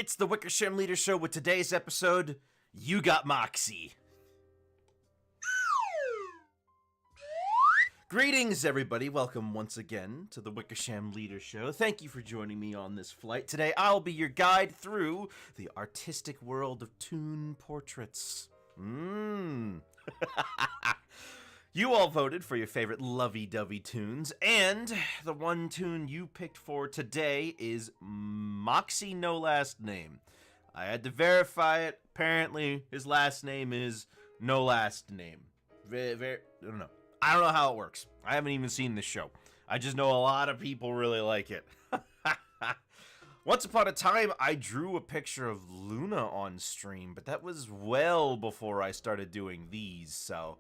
It's the Wickersham Leader Show with today's episode, You Got Moxxie. Greetings, everybody. Welcome once again to the Wickersham Leader Show. Thank you for joining me on this flight. Today, I'll be your guide through the artistic world of Toon portraits. You all voted for your favorite lovey-dovey tunes, and the one tune you picked for today is Moxxie No Last Name. I had to verify it. Apparently, his last name is No Last Name. I don't know. I don't know how it works. I haven't even seen this show. I just know a lot of people really like it. Once upon a time, I drew a picture of Luna on stream, but that was well before I started doing these, so...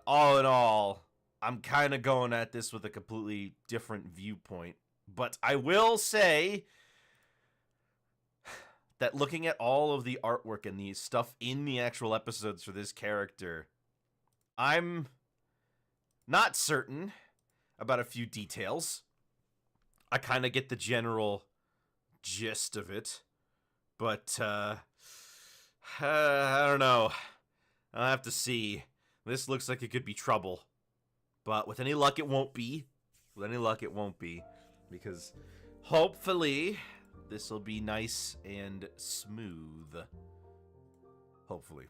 all in all, I'm kind of going at this with a completely different viewpoint. But I will say that looking at all of the artwork and the stuff in the actual episodes for this character, I'm not certain about a few details. I kind of get the general gist of it. But, I don't know. I'll have to see. This looks like it could be trouble. But with any luck, it won't be. With any luck, it won't be. Because hopefully, this will be nice and smooth. Hopefully.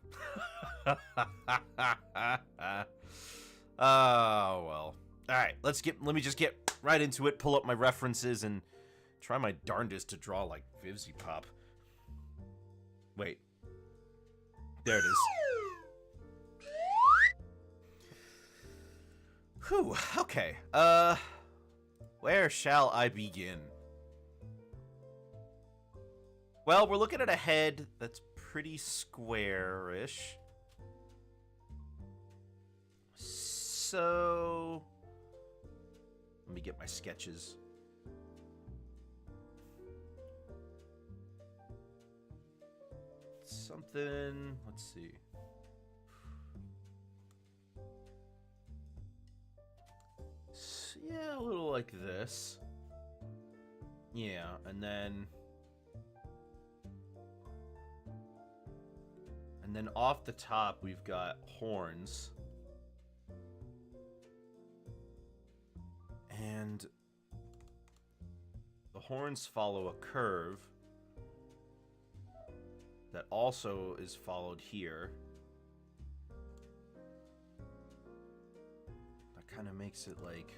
Oh, well. Alright, let me just get right into it, pull up my references, and try my darndest to draw like Vivzy Pop. Wait. There it is. Whew, okay. Where shall I begin? Well, we're looking at a head that's pretty square-ish. So... let me get my sketches. Something... let's see. Yeah, a little like this. Yeah, and then off the top we've got horns. And the horns follow a curve that also is followed here. Kind of makes it like,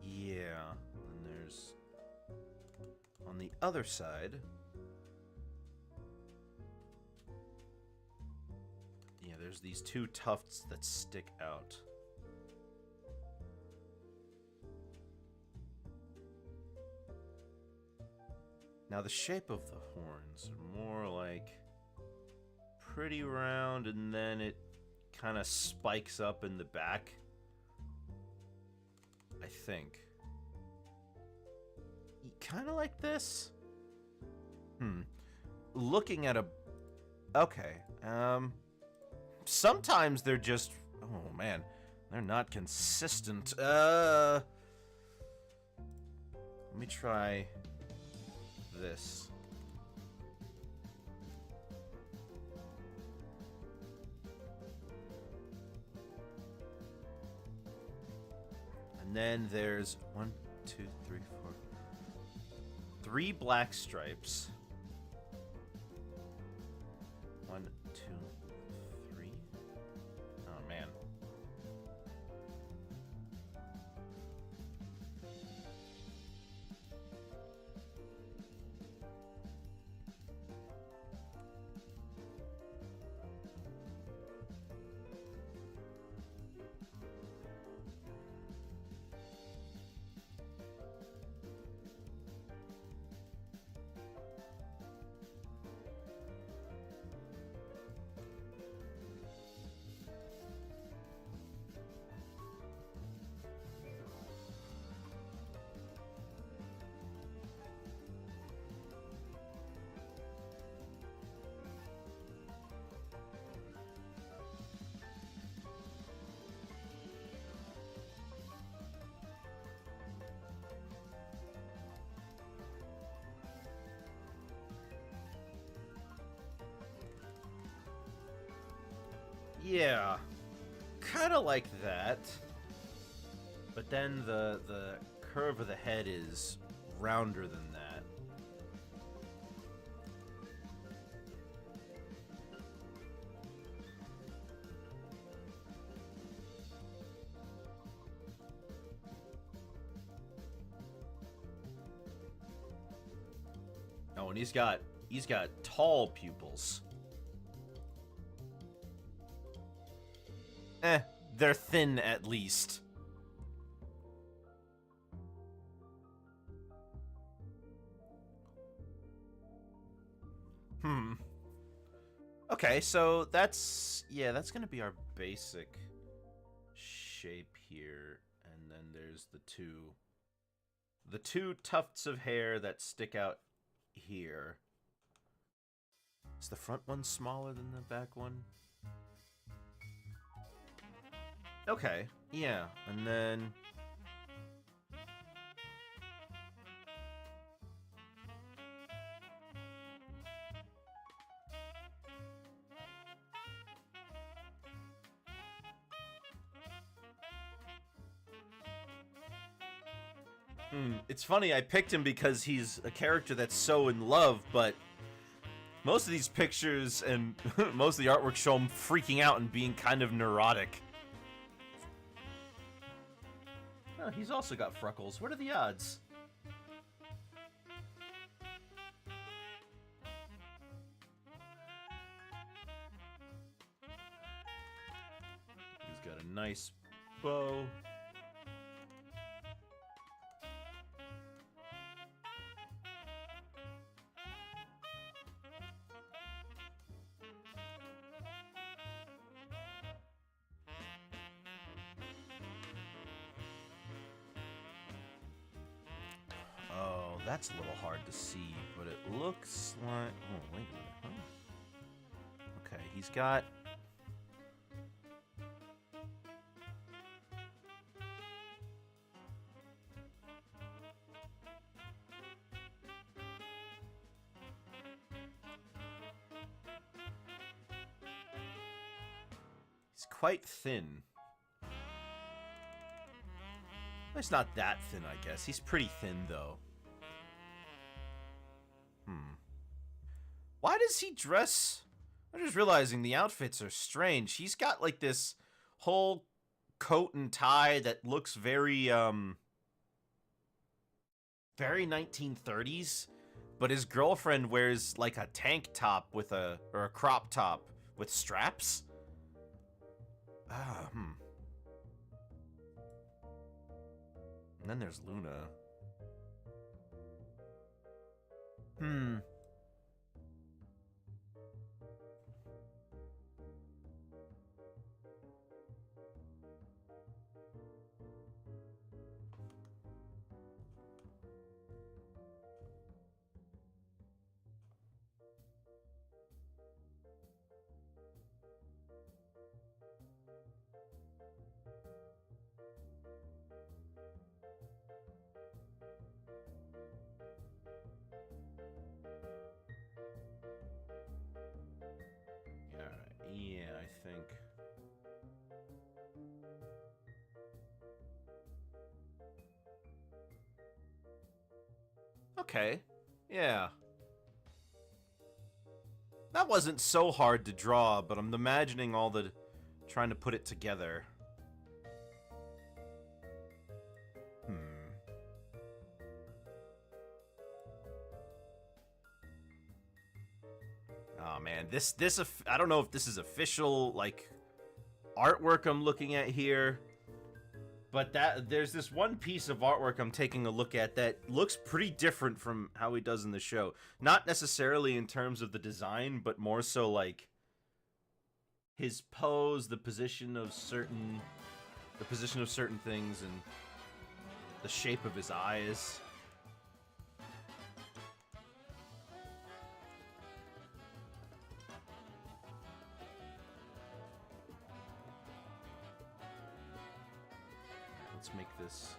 yeah, and there's on the other side, yeah, there's these two tufts that stick out. Now the shape of the horns are more like pretty round, and then it kind of spikes up in the back, I think. Kind of like this? Looking at a... okay. Sometimes they're just... oh, man. They're not consistent. Let me try this. And then there's 1, 2, 3, 4. 3 black stripes. 1, 2, 3. Oh, man. Yeah, kind of like that. But then the curve of the head is rounder than that. Oh, and he's got tall pupils. They're thin at least. Okay, so that's gonna be our basic shape here, and then there's the two tufts of hair that stick out here. Is the front one smaller than the back one? Okay, yeah, and then it's funny, I picked him because he's a character that's so in love, but most of these pictures and most of the artwork show him freaking out and being kind of neurotic. Oh, he's also got freckles. What are the odds? He's got a nice bow. That's a little hard to see, but it looks like... Oh, wait a minute. Huh? Okay, he's got... He's quite thin. He's not that thin, I guess. He's pretty thin, though. Why does he dress... I'm just realizing the outfits are strange. He's got, like, this whole coat and tie that looks very, very 1930s. But his girlfriend wears, like, a tank top with or a crop top with straps. And then there's Luna. Yeah, I think. Okay. Yeah. That wasn't so hard to draw, but I'm imagining all the... trying to put it together. Oh man, this I don't know if this is official, like, artwork I'm looking at here, but there's this one piece of artwork I'm taking a look at that looks pretty different from how he does in the show. Not necessarily in terms of the design, but more so like his pose, the position of certain things, and the shape of his eyes. Let's make this...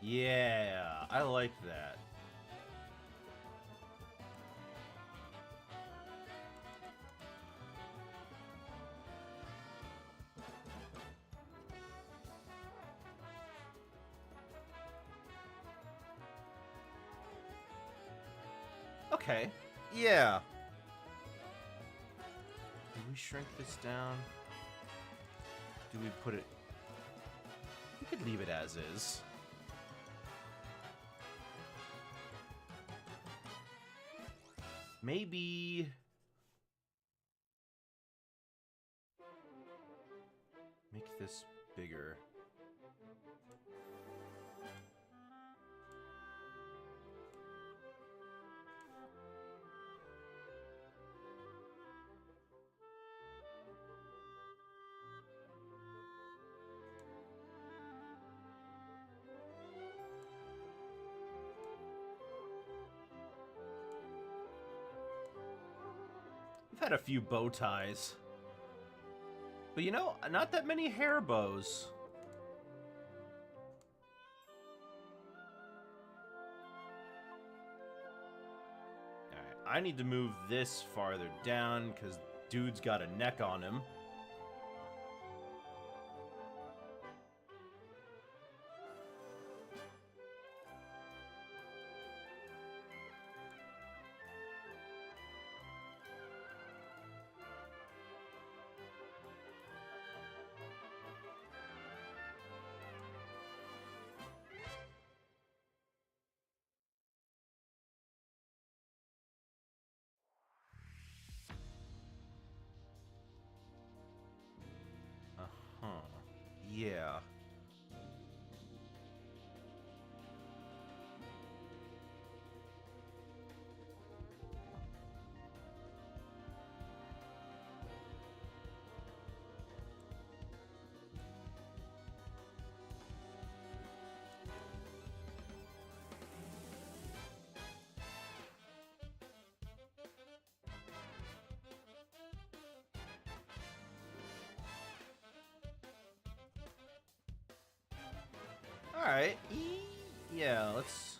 Yeah, I like that. Okay. Yeah. Do we shrink this down? Do we put it... We could leave it as is. Maybe... Make this bigger. I've had a few bow ties. But you know, not that many hair bows. Alright, I need to move this farther down, because dude's got a neck on him. Uh-huh. Yeah. Alright. Yeah, let's...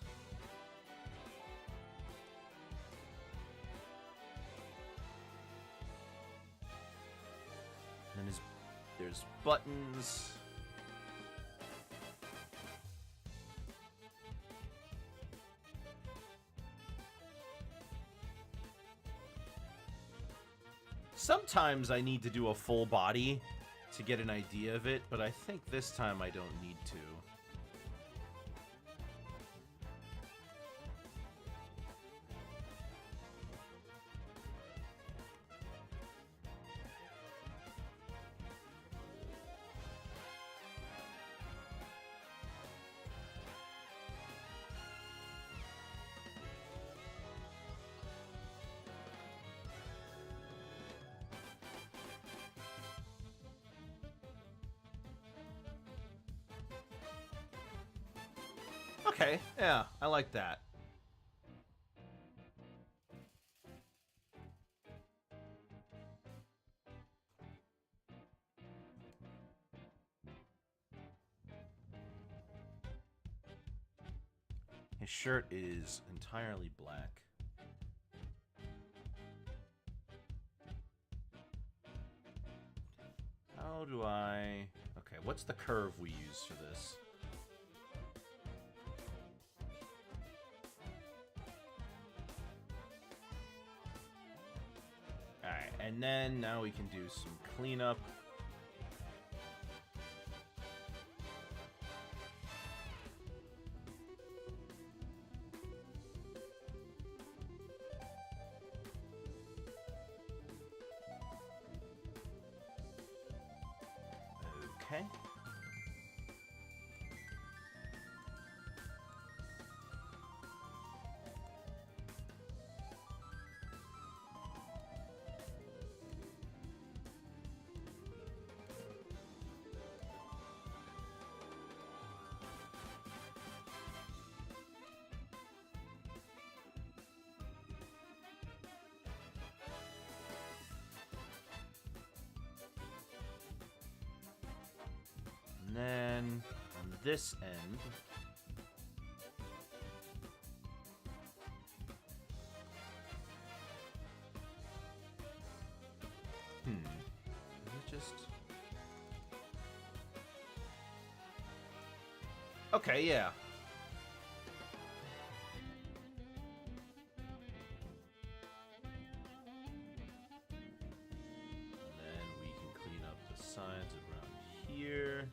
And then there's buttons. Sometimes I need to do a full body to get an idea of it, but I think this time I don't need to. Okay, yeah, I like that. His shirt is entirely black. How do I... Okay, what's the curve we use for this? Alright, and then now we can do some cleanup. Okay. And then on this end, is it just... Okay, yeah. here.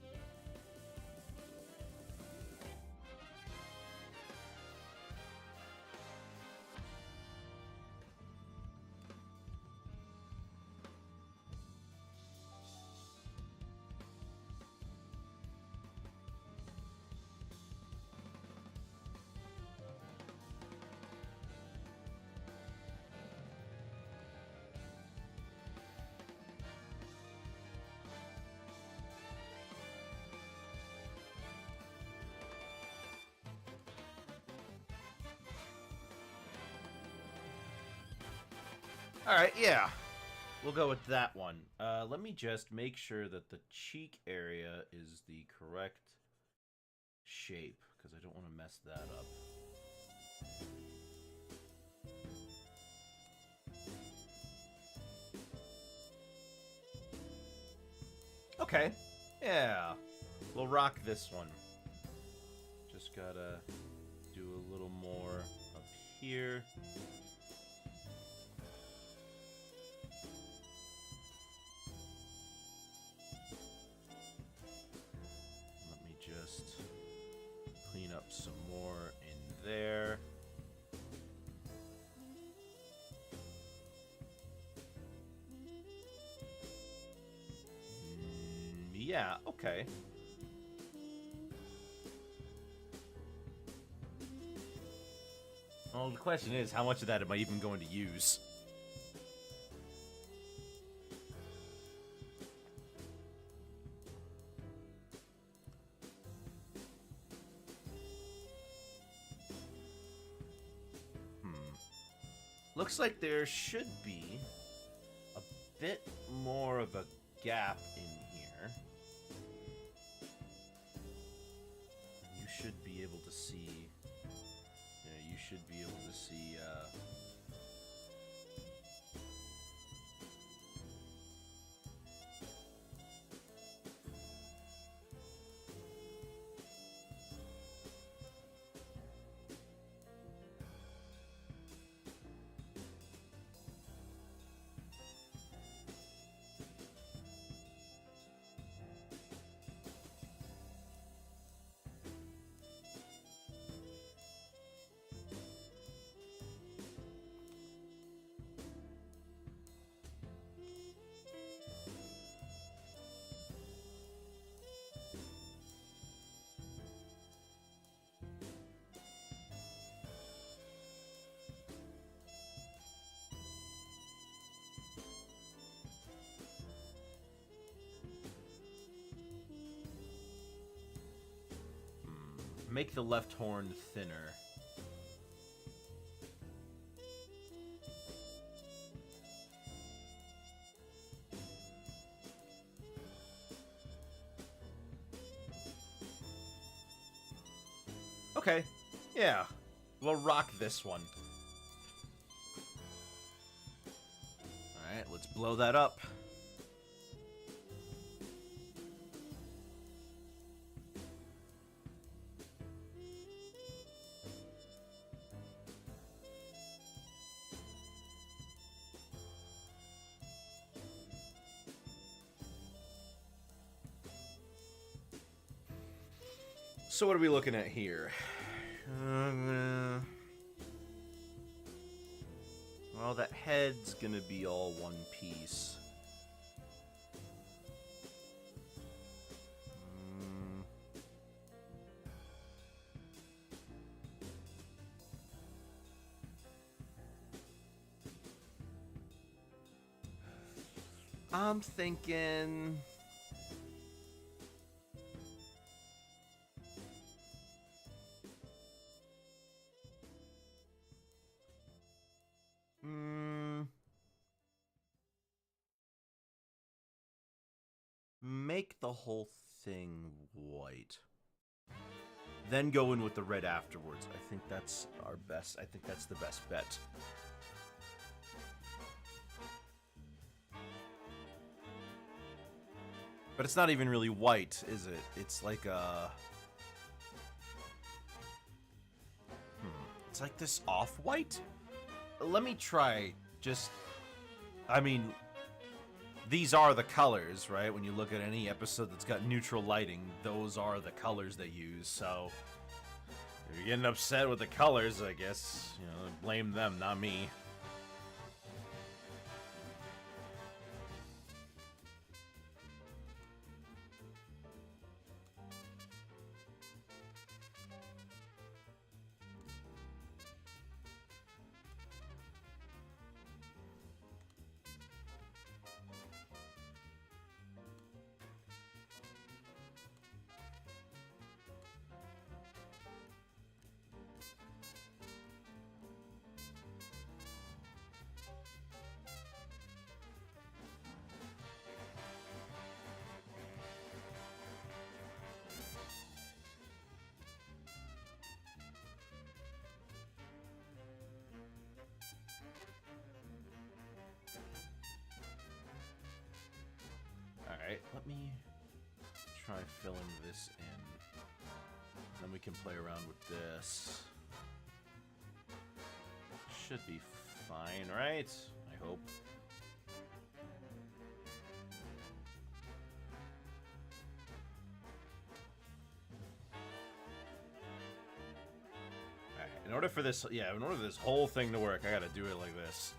Alright, yeah. We'll go with that one. Let me just make sure that the cheek area is the correct shape, because I don't want to mess that up. Okay. Yeah. We'll rock this one. Just gotta do a little more up here. Just clean up some more in there. Yeah, okay. Well, the question is, how much of that am I even going to use? Looks like there should be a bit more of a gap in here. You should be able to see... Yeah, you should be able to see... Make the left horn thinner. Okay, yeah. We'll rock this one. Alright, let's blow that up. So what are we looking at here? Well, that head's gonna be all one piece. I'm thinking... Make the whole thing white. Then go in with the red afterwards. I think that's our best. I think that's the best bet. But it's not even really white, is it? It's like a... It's like this off-white? Let me try just... I mean... these are the colors, right? When you look at any episode that's got neutral lighting, those are the colors they use. So if you're getting upset with the colors, I guess, you know, blame them, not me. Alright, let me try filling this in. Then we can play around with this. Should be fine, right? I hope. Alright, in order for this whole thing to work, I gotta do it like this.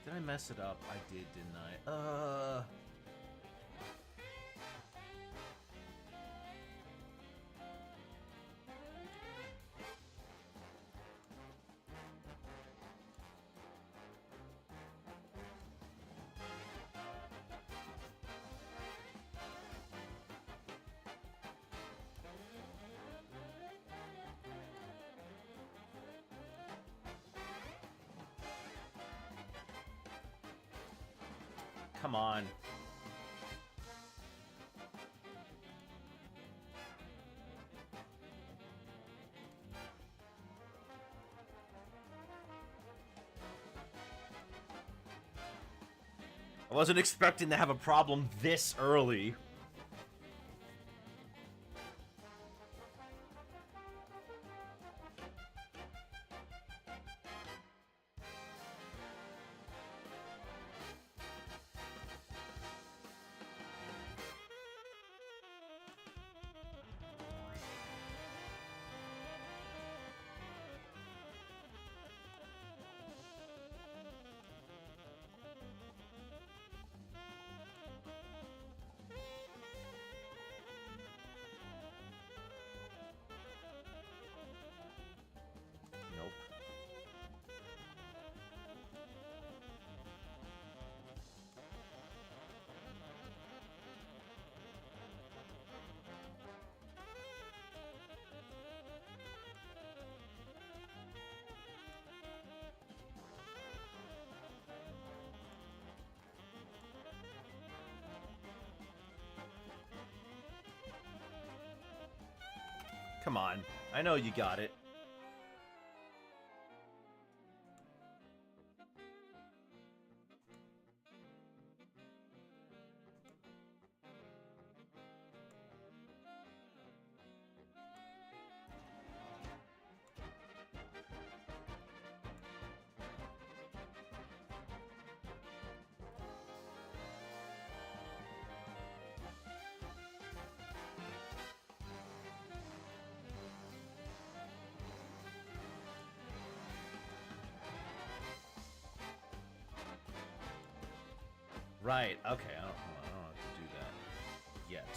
Did I mess it up? I did, didn't I? Come on. I wasn't expecting to have a problem this early. Come on. I know you got it. Right, okay, I don't have to do that yet.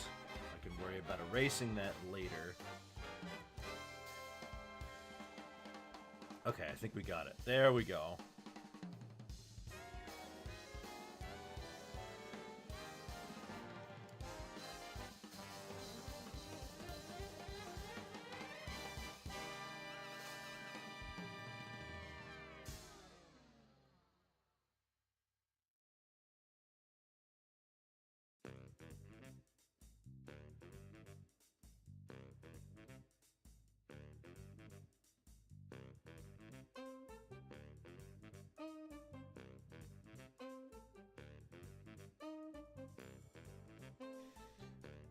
I can worry about erasing that later. Okay, I think we got it. There we go.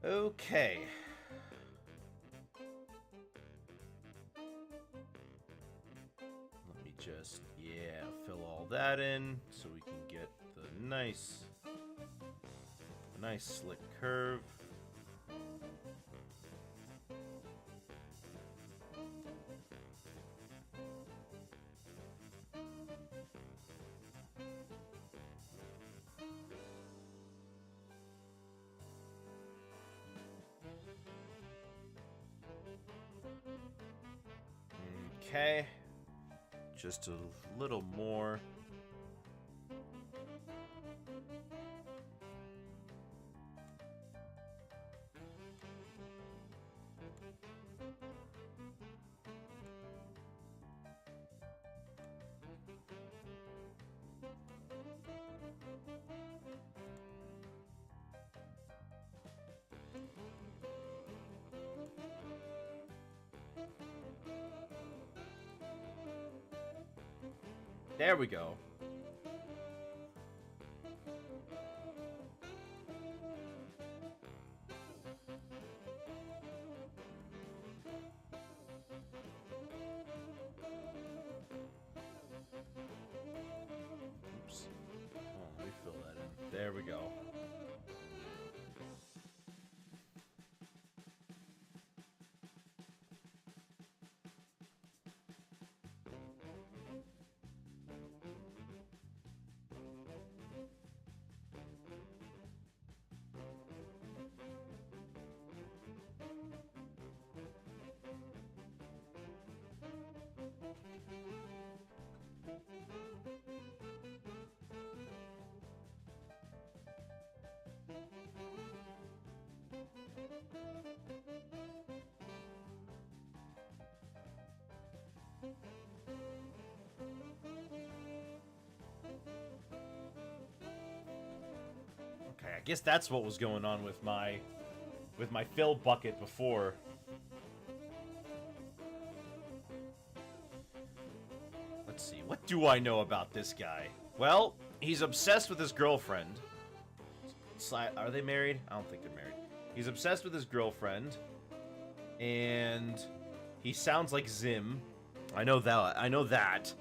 Okay. Let me just, yeah, fill all that in so we can get the nice slick curve. Okay, just a little more. There we go. Oops. Oh, let me fill that in. There we go. Okay, I guess that's what was going on with my fill bucket before. Let's see, what do I know about this guy? Well, he's obsessed with his girlfriend. Are they married? I don't think they're married. He's obsessed with his girlfriend, and he sounds like Zim. I know that. I know that.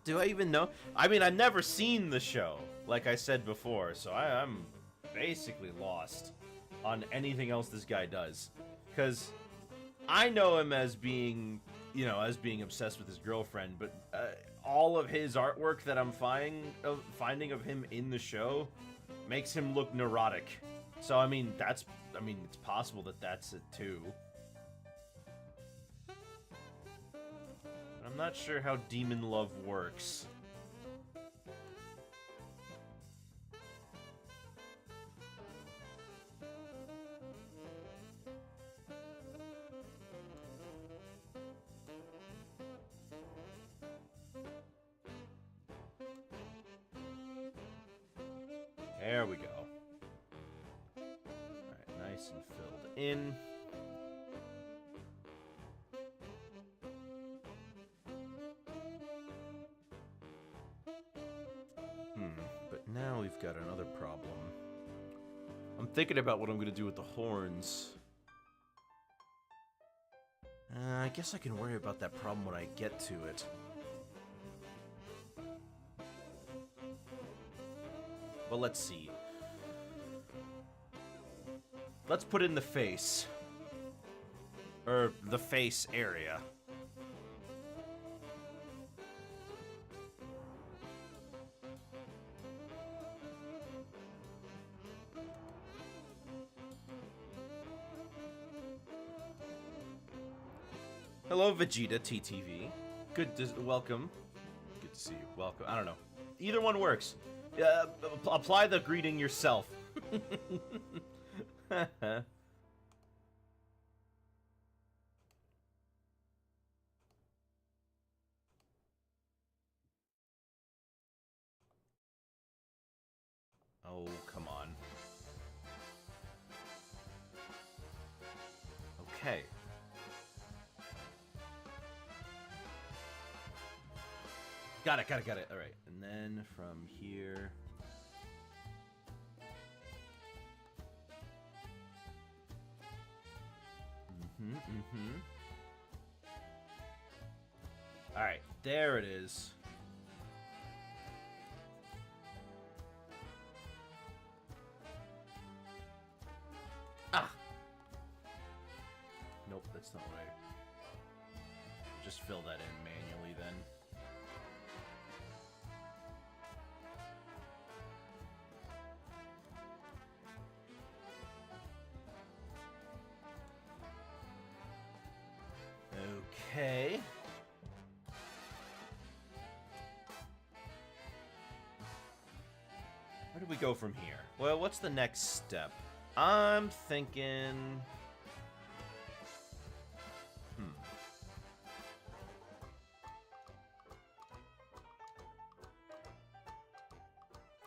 Do I even know? I mean, I've never seen the show, like I said before, so I'm basically lost on anything else this guy does. Because I know him as being, you know, as being obsessed with his girlfriend, but all of his artwork that I'm finding of him in the show makes him look neurotic. So, I mean, it's possible that that's it too. I'm not sure how demon love works. There we go. Alright, nice and filled in. But now we've got another problem. I'm thinking about what I'm going to do with the horns. I guess I can worry about that problem when I get to it. But let's see. Let's put in the face. Or the face area. Hello, Vegeta TTV. Good to welcome. Good to see you. Welcome. I don't know. Either one works. Apply the greeting yourself. Oh, come on. Okay. Got it. All right. And then from here... All right. There it is. Ah! Nope, that's not right. Just fill that in manually then. Okay. Where do we go from here? Well, what's the next step? I'm thinking...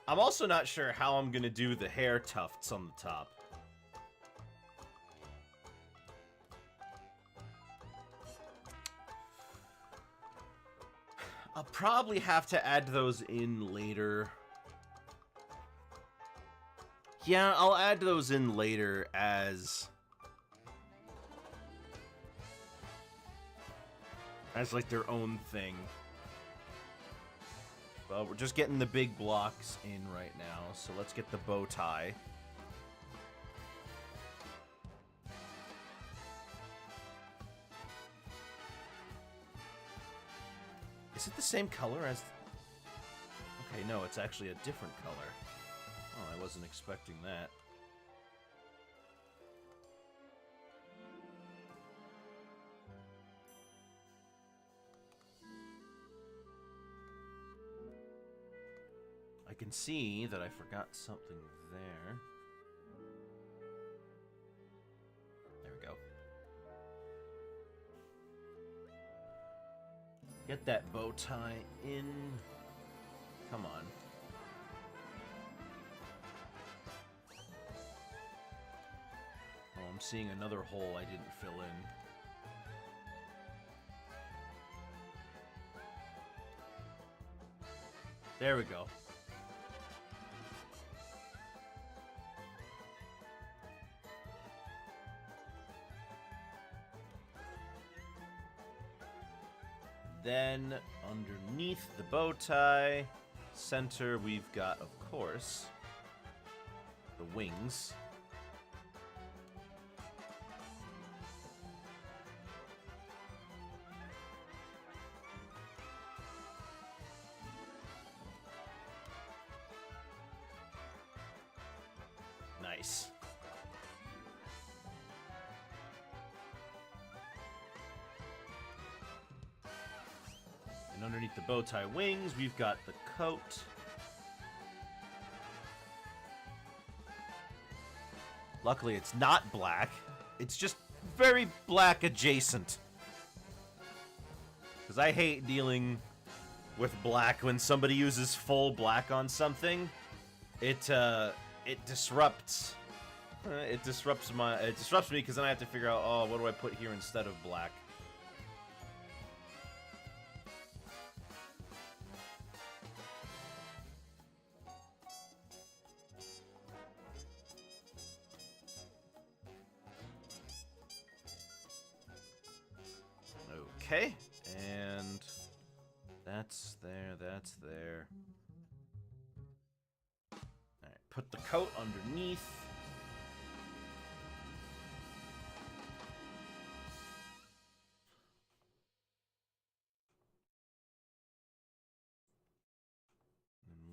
I'm also not sure how I'm gonna do the hair tufts on the top. I'll probably have to add those in later. Yeah, I'll add those in later as like their own thing. Well, we're just getting the big blocks in right now, so let's get the bow tie. Is it the same color as... Okay, no, it's actually a different color. Oh, I wasn't expecting that. I can see that I forgot something there. There we go. Get that bow tie in. Come on. Oh, I'm seeing another hole I didn't fill in. There we go. Then, underneath the bow tie, center, we've got, of course, the wings. Nice. And underneath the bow tie wings, we've got the coat. Luckily, it's not black. It's just very black adjacent. Because I hate dealing with black when somebody uses full black on something. It disrupts. It disrupts me because then I have to figure out, oh, what do I put here instead of black? Okay, and that's there, that's there. Alright, put the coat underneath.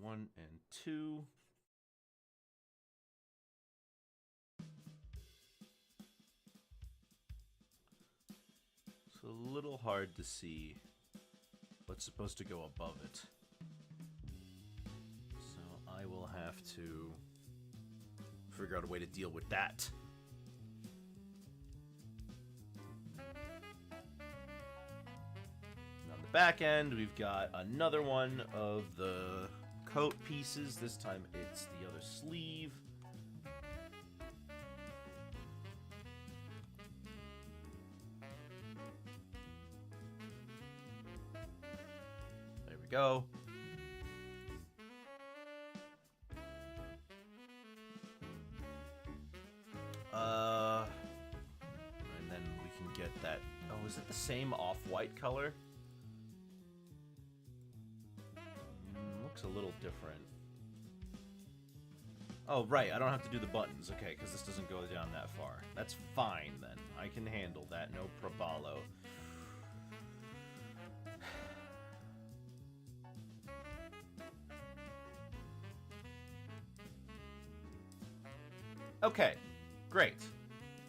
1 and 2. It's a little hard to see what's supposed to go above it. So I will have to figure out a way to deal with that. On the back end, we've got another one of the coat pieces. This time it's the other sleeve. There we go. And then we can get that. Oh, is it the same off-white color? Looks a little different. Oh, right, I don't have to do the buttons. Okay, because this doesn't go down that far. That's fine, then. I can handle that, no probalo. Okay, great.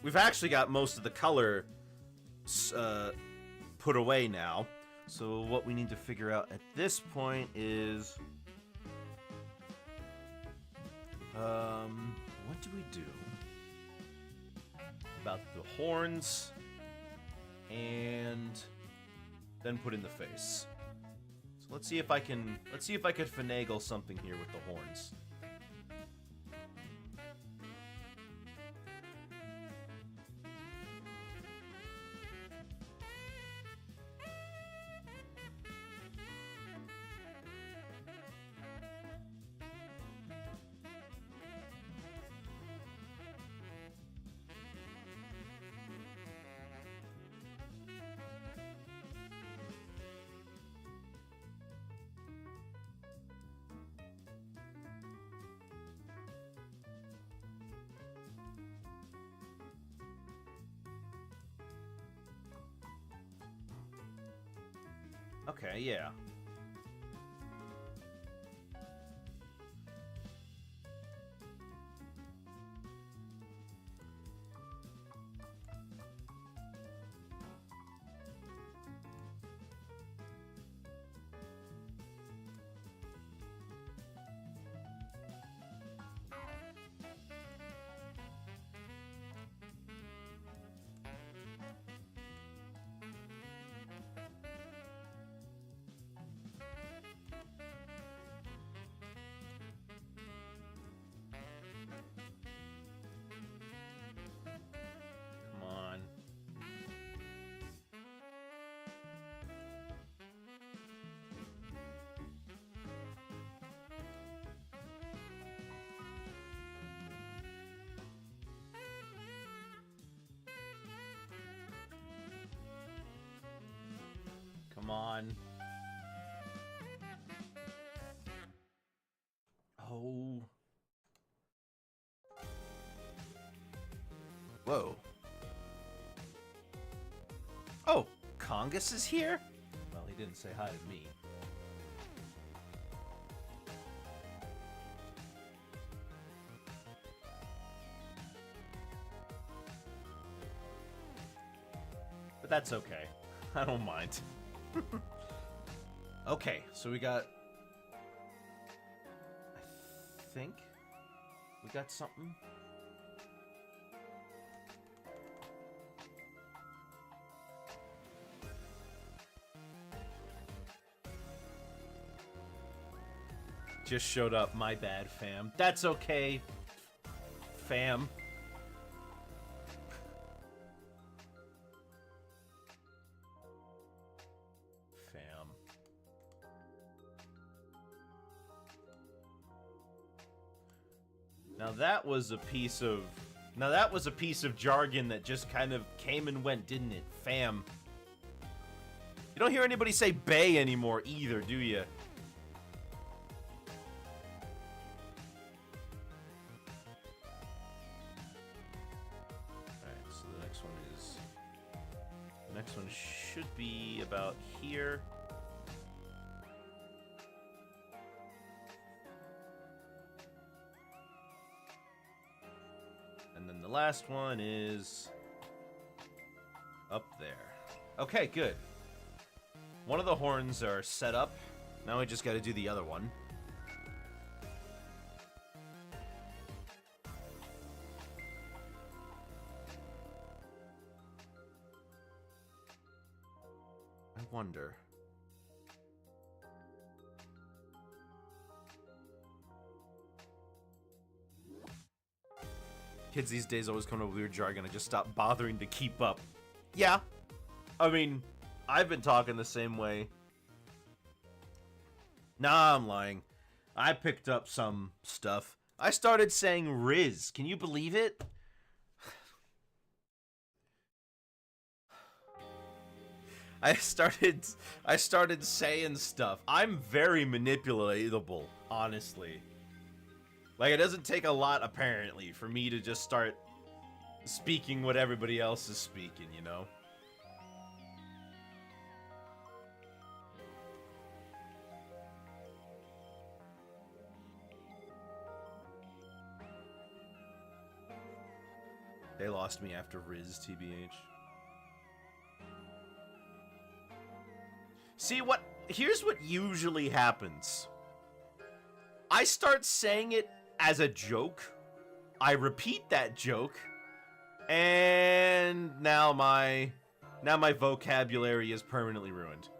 We've actually got most of the color put away now. So what we need to figure out at this point is... what do we do about the horns and then put in the face? So let's see if I could finagle something here with the horns. Okay, yeah. Come on. Oh. Whoa. Oh, Congus is here? Well, he didn't say hi to me. But that's okay. I don't mind. Okay, so we got... I think we got something. Just showed up, my bad, fam. That's okay, fam. Now that was a piece of jargon that just kind of came and went, didn't it? Fam. You don't hear anybody say bay anymore either, do you? Alright, so the next one should be about here. last one is up there. Okay, good. One of the horns are set up. Now we just gotta do the other one. I wonder. Kids these days always come up with weird jargon. I just stopped bothering to keep up. Yeah. I mean, I've been talking the same way. Nah, I'm lying. I picked up some stuff. I started saying Riz. Can you believe it? I started saying stuff. I'm very manipulatable, honestly. Like, it doesn't take a lot, apparently, for me to just start speaking what everybody else is speaking, you know? They lost me after Riz, TBH. See, here's what usually happens. I start saying it as a joke. I repeat that joke. And now my vocabulary is permanently ruined.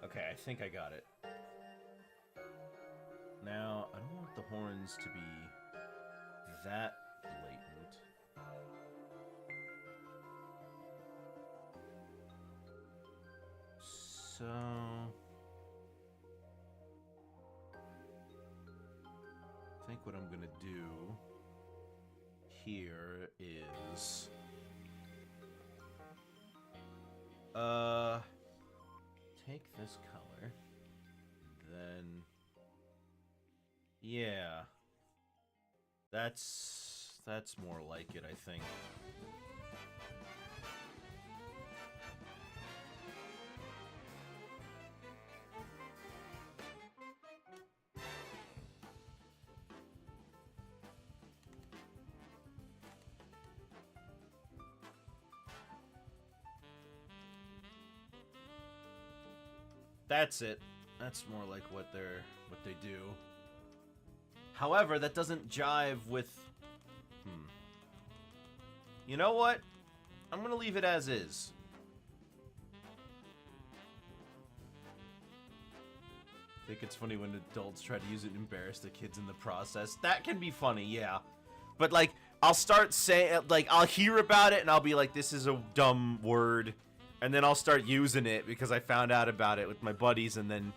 Okay, I think I got it. Now, I don't want the horns to be that blatant. So... I think what I'm gonna do here is... take this color, then, yeah, that's more like it, I think. That's it. That's more like what they do. However, that doesn't jive with... You know what? I'm gonna leave it as is. I think it's funny when adults try to use it and embarrass the kids in the process. That can be funny, yeah. But, like, I'll start saying... Like, I'll hear about it and I'll be like, this is a dumb word. And then I'll start using it because I found out about it with my buddies, and then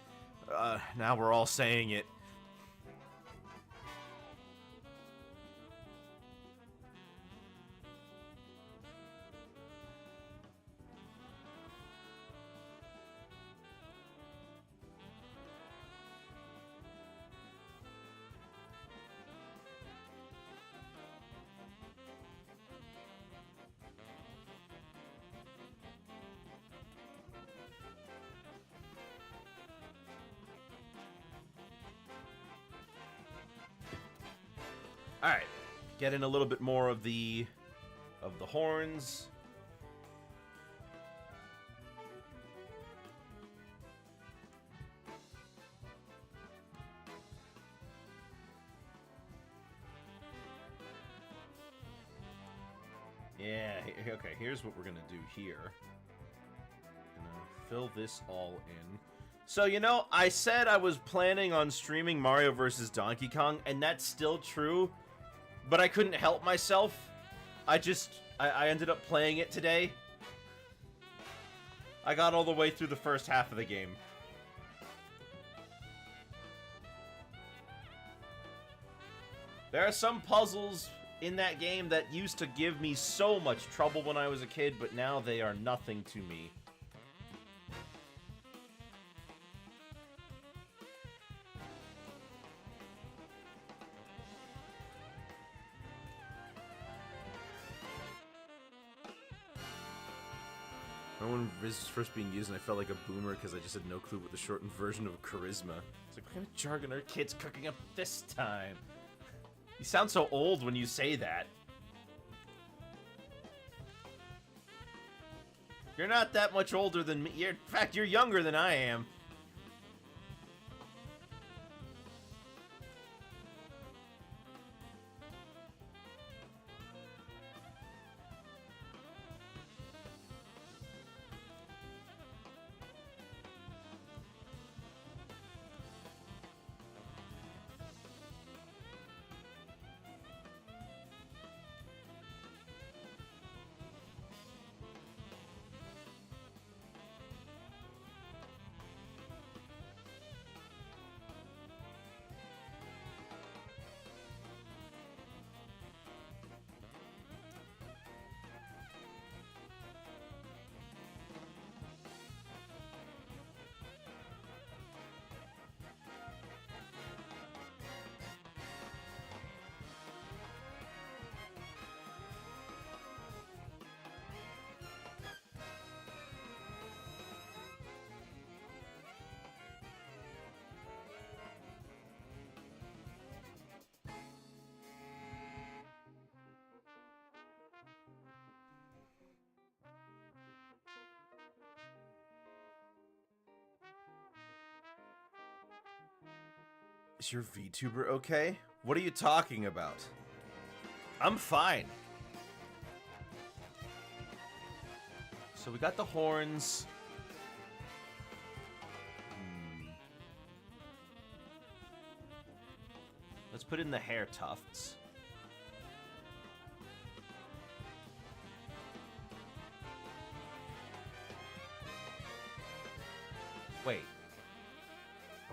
now we're all saying it. Alright, get in a little bit more of the horns. Yeah, okay, here's what we're gonna do here. Gonna fill this all in. So, you know, I said I was planning on streaming Mario vs. Donkey Kong, and that's still true, but I couldn't help myself. I ended up playing it today. I got all the way through the first half of the game. There are some puzzles in that game that used to give me so much trouble when I was a kid, but now they are nothing to me. When Riz was first being used and I felt like a boomer because I just had no clue what the shortened version of charisma. It's like, what kind of jargon are kids cooking up this time? You sound so old when you say that. You're not that much older than me. In fact, you're younger than I am. Is your VTuber okay? What are you talking about? I'm fine. So we got the horns. Let's put in the hair tufts. Wait.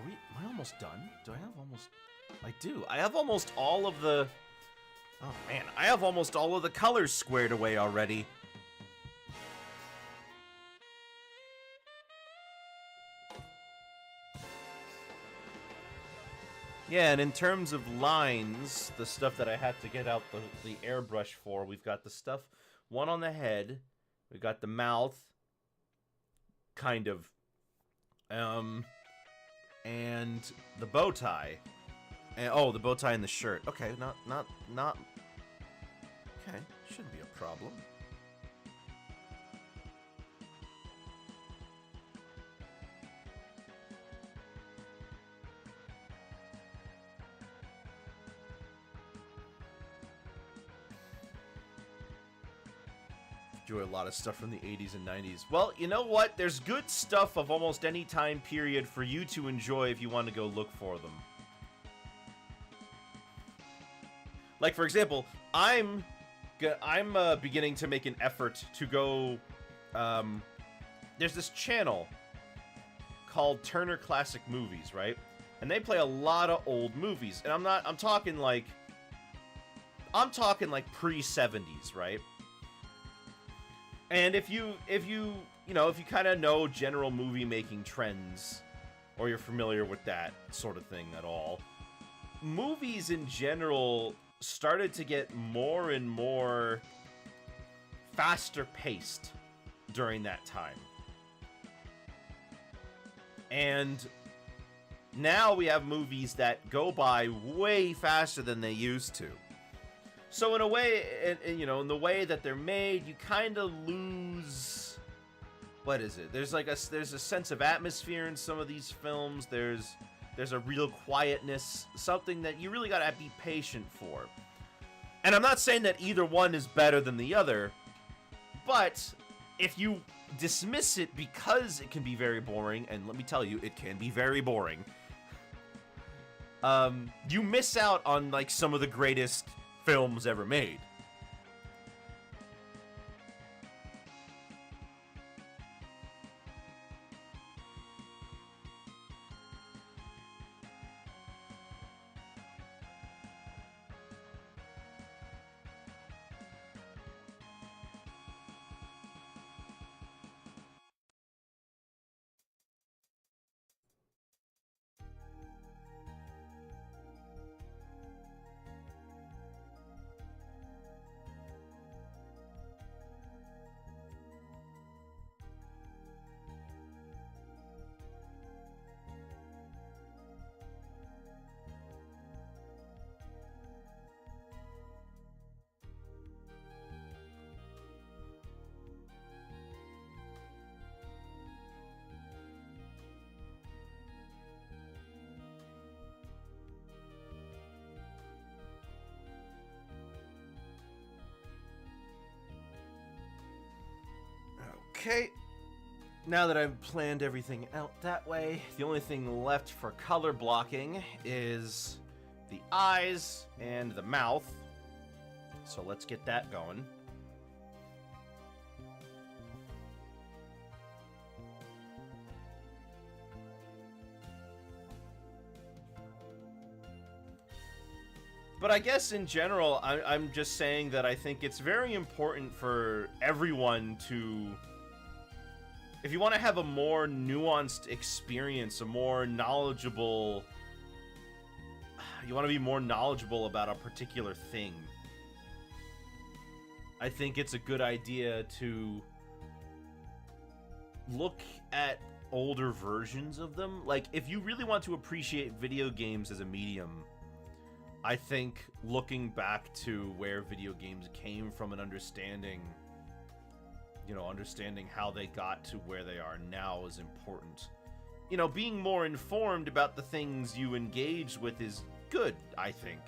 Am I almost done? Do I have almost... I do. I have almost all of the... Oh, man. I have almost all of the colors squared away already. Yeah, and in terms of lines, the stuff that I had to get out the airbrush for, we've got the stuff, one on the head, we've got the mouth, kind of, and the bow tie. And, oh, the bow tie and the shirt. Okay, not, okay, shouldn't be a problem. Enjoy a lot of stuff from the 80s and 90s. Well, you know what? There's good stuff of almost any time period for you to enjoy if you want to go look for them. Like, for example, I'm beginning to make an effort to go... there's this channel called Turner Classic Movies, right? And they play a lot of old movies. And I'm talking like pre-70s, right? And if you kind of know general movie making trends, or you're familiar with that sort of thing at all, movies in general started to get more and more faster paced during that time. And now we have movies that go by way faster than they used to. So in a way, in the way that they're made, you kind of lose... What is it? There's a sense of atmosphere in some of these films. There's a real quietness, something that you really gotta be patient for. And I'm not saying that either one is better than the other, but if you dismiss it because it can be very boring, and let me tell you, it can be very boring. You miss out on, like, some of the greatest films ever made. Okay, now that I've planned everything out that way, the only thing left for color blocking is the eyes and the mouth. So let's get that going. But I guess in general, I'm just saying that I think it's very important for everyone to... If you want to have a more nuanced experience, a more knowledgeable... You want to be more knowledgeable about a particular thing. I think it's a good idea to look at older versions of them. Like, if you really want to appreciate video games as a medium, I think looking back to where video games came from and understanding... You know, understanding how they got to where they are now is important. You know, being more informed about the things you engage with is good, I think.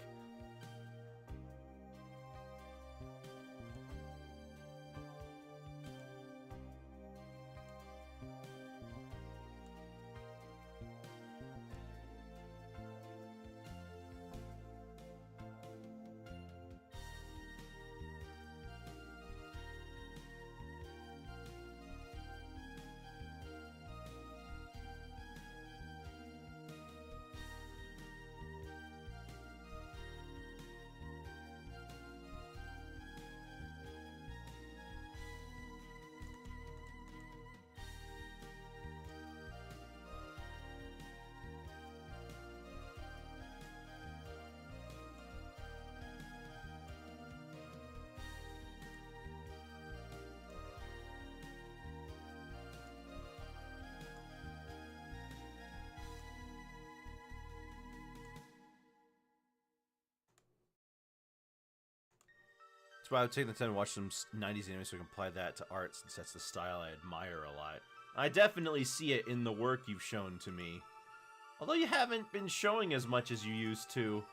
That's why I would take the time to watch some 90s anime so I can apply that to art, since that's the style I admire a lot. I definitely see it in the work you've shown to me. Although you haven't been showing as much as you used to.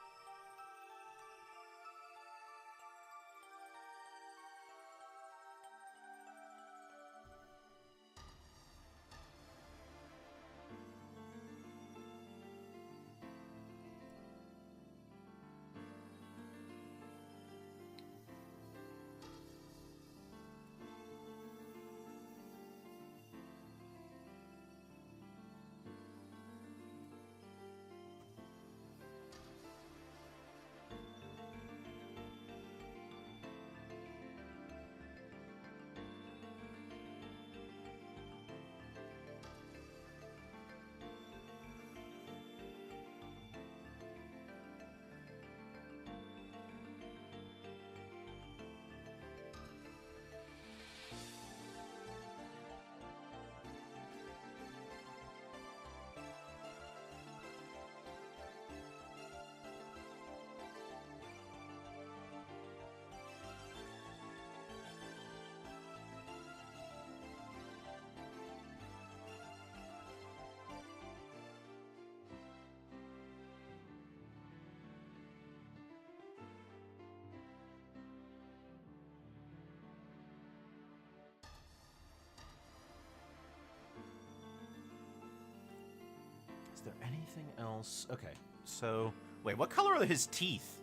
Is there anything else? Okay, so... Wait, what color are his teeth?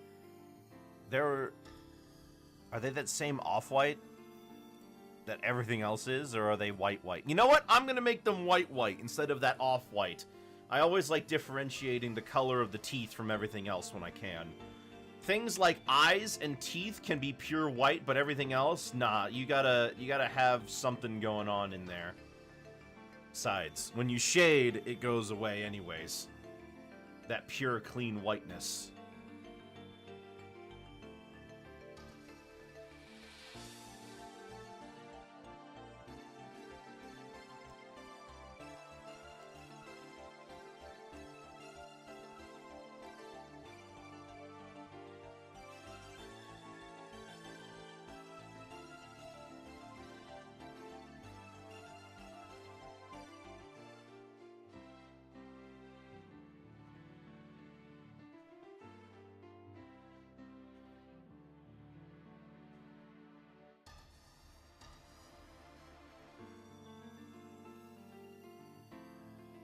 Are they that same off-white that everything else is, or are they white-white? You know what? I'm gonna make them white-white instead of that off-white. I always like differentiating the color of the teeth from everything else when I can. Things like eyes and teeth can be pure white, but everything else, nah. You gotta have something going on in there. Besides, when you shade, it goes away anyways. That pure, clean whiteness.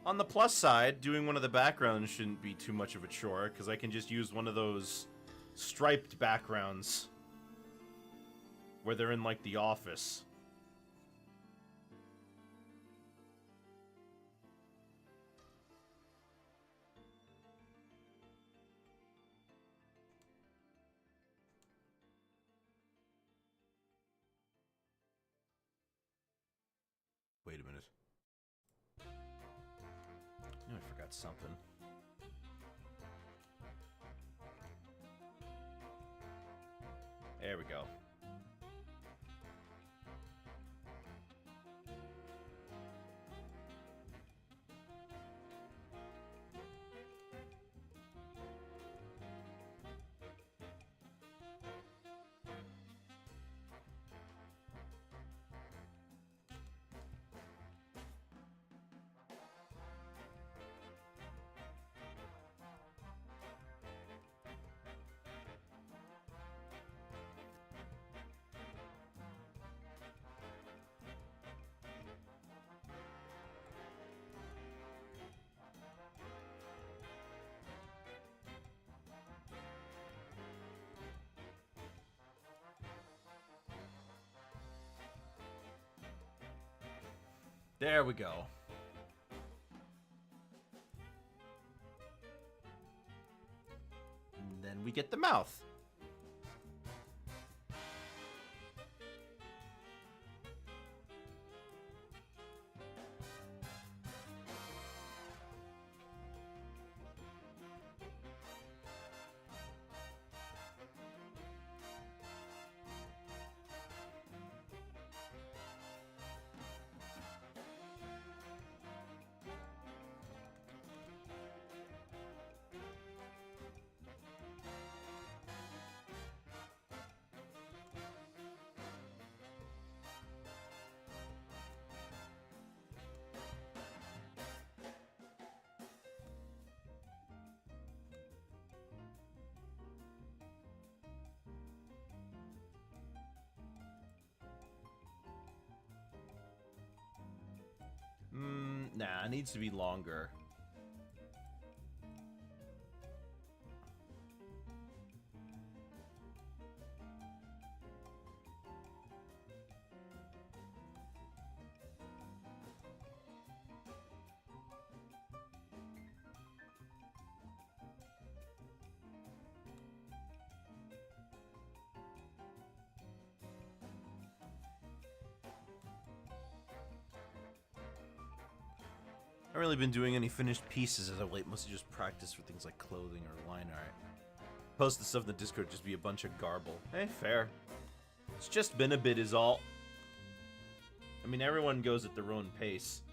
On the plus side, doing one of the backgrounds shouldn't be too much of a chore, because I can just use one of those striped backgrounds where they're in, like, the office. Wait a minute. I forgot something. There we go. There we go. And then we get the mouth. Nah, it needs to be longer. I haven't really been doing any finished pieces as of late, mostly just practice for things like clothing or line art. Post the stuff in the Discord, just be a bunch of garble. Hey, fair. It's just been a bit is all. I mean, everyone goes at their own pace.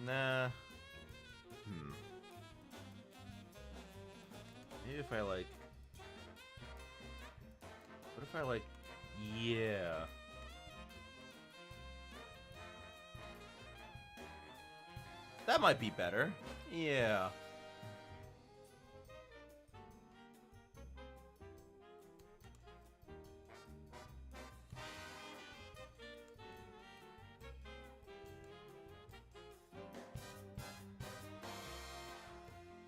Nah. if I like... What if I like... Yeah. That might be better. Yeah.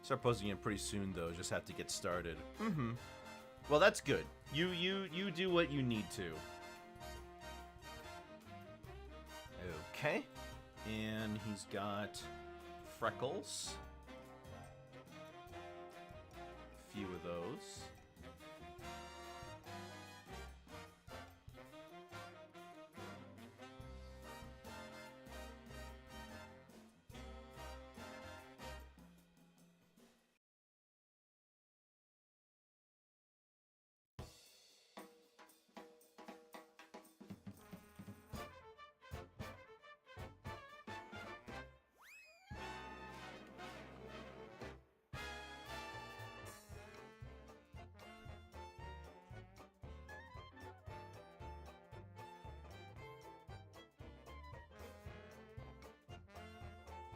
Start posting it pretty soon, though. Just have to get started. Mm-hmm. Well, that's good. You do what you need to. Okay. And he's got freckles. A few of those.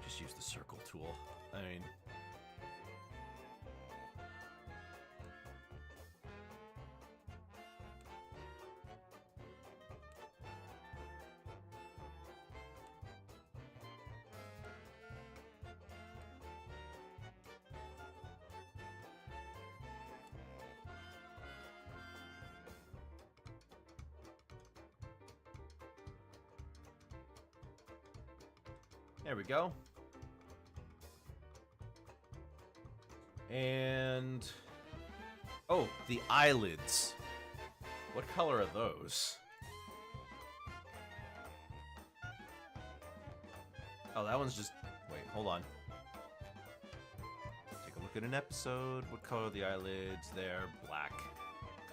Just use the circle tool. I mean... There we go. And... oh, the eyelids. What color are those? Oh, that one's just... wait, hold on. Take a look at an episode. What color are the eyelids? They're black.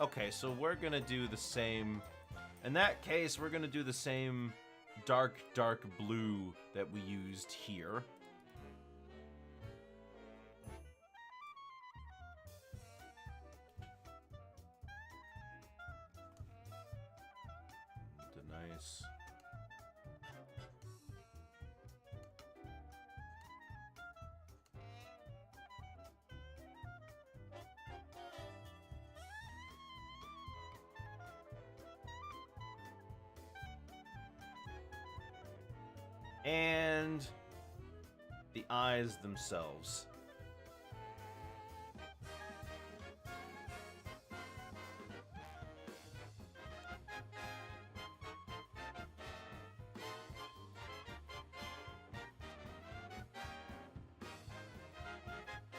Okay, so we're gonna do the same... in that case, we're gonna do the same dark blue that we used here. Nice. And the eyes themselves.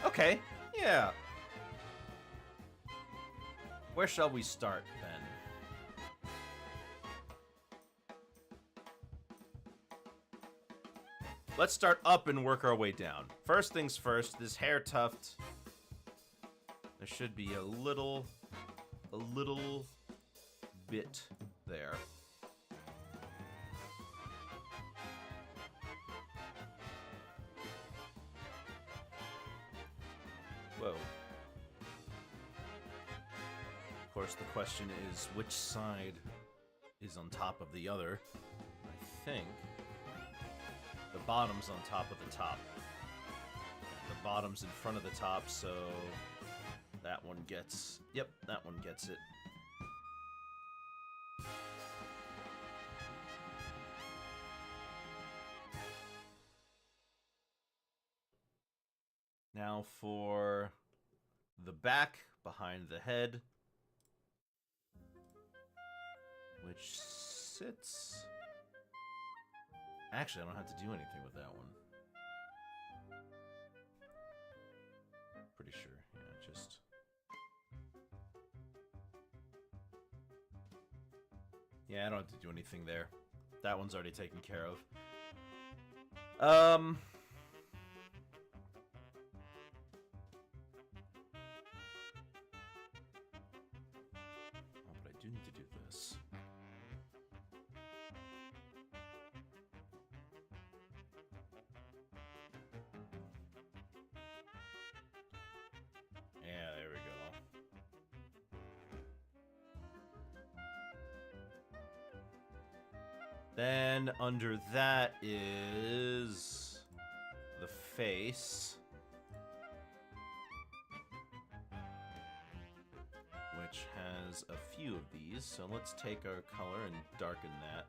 Okay, yeah. Where shall we start, then? Let's start up and work our way down. First things first, this hair tuft. There should be a little bit there. Whoa. Of course, the question is, which side is on top of the other? I think the bottom's on top of the top. The bottom's in front of the top, so that one gets... yep, that one gets it. Now for the back behind the head, which sits... actually, I don't have to do anything with that one. Pretty sure, yeah, just... yeah, I don't have to do anything there. That one's already taken care of. Oh, but I do need to do this. Yeah, there we go. Then under that is the face, which has a few of these. So let's take our color and darken that.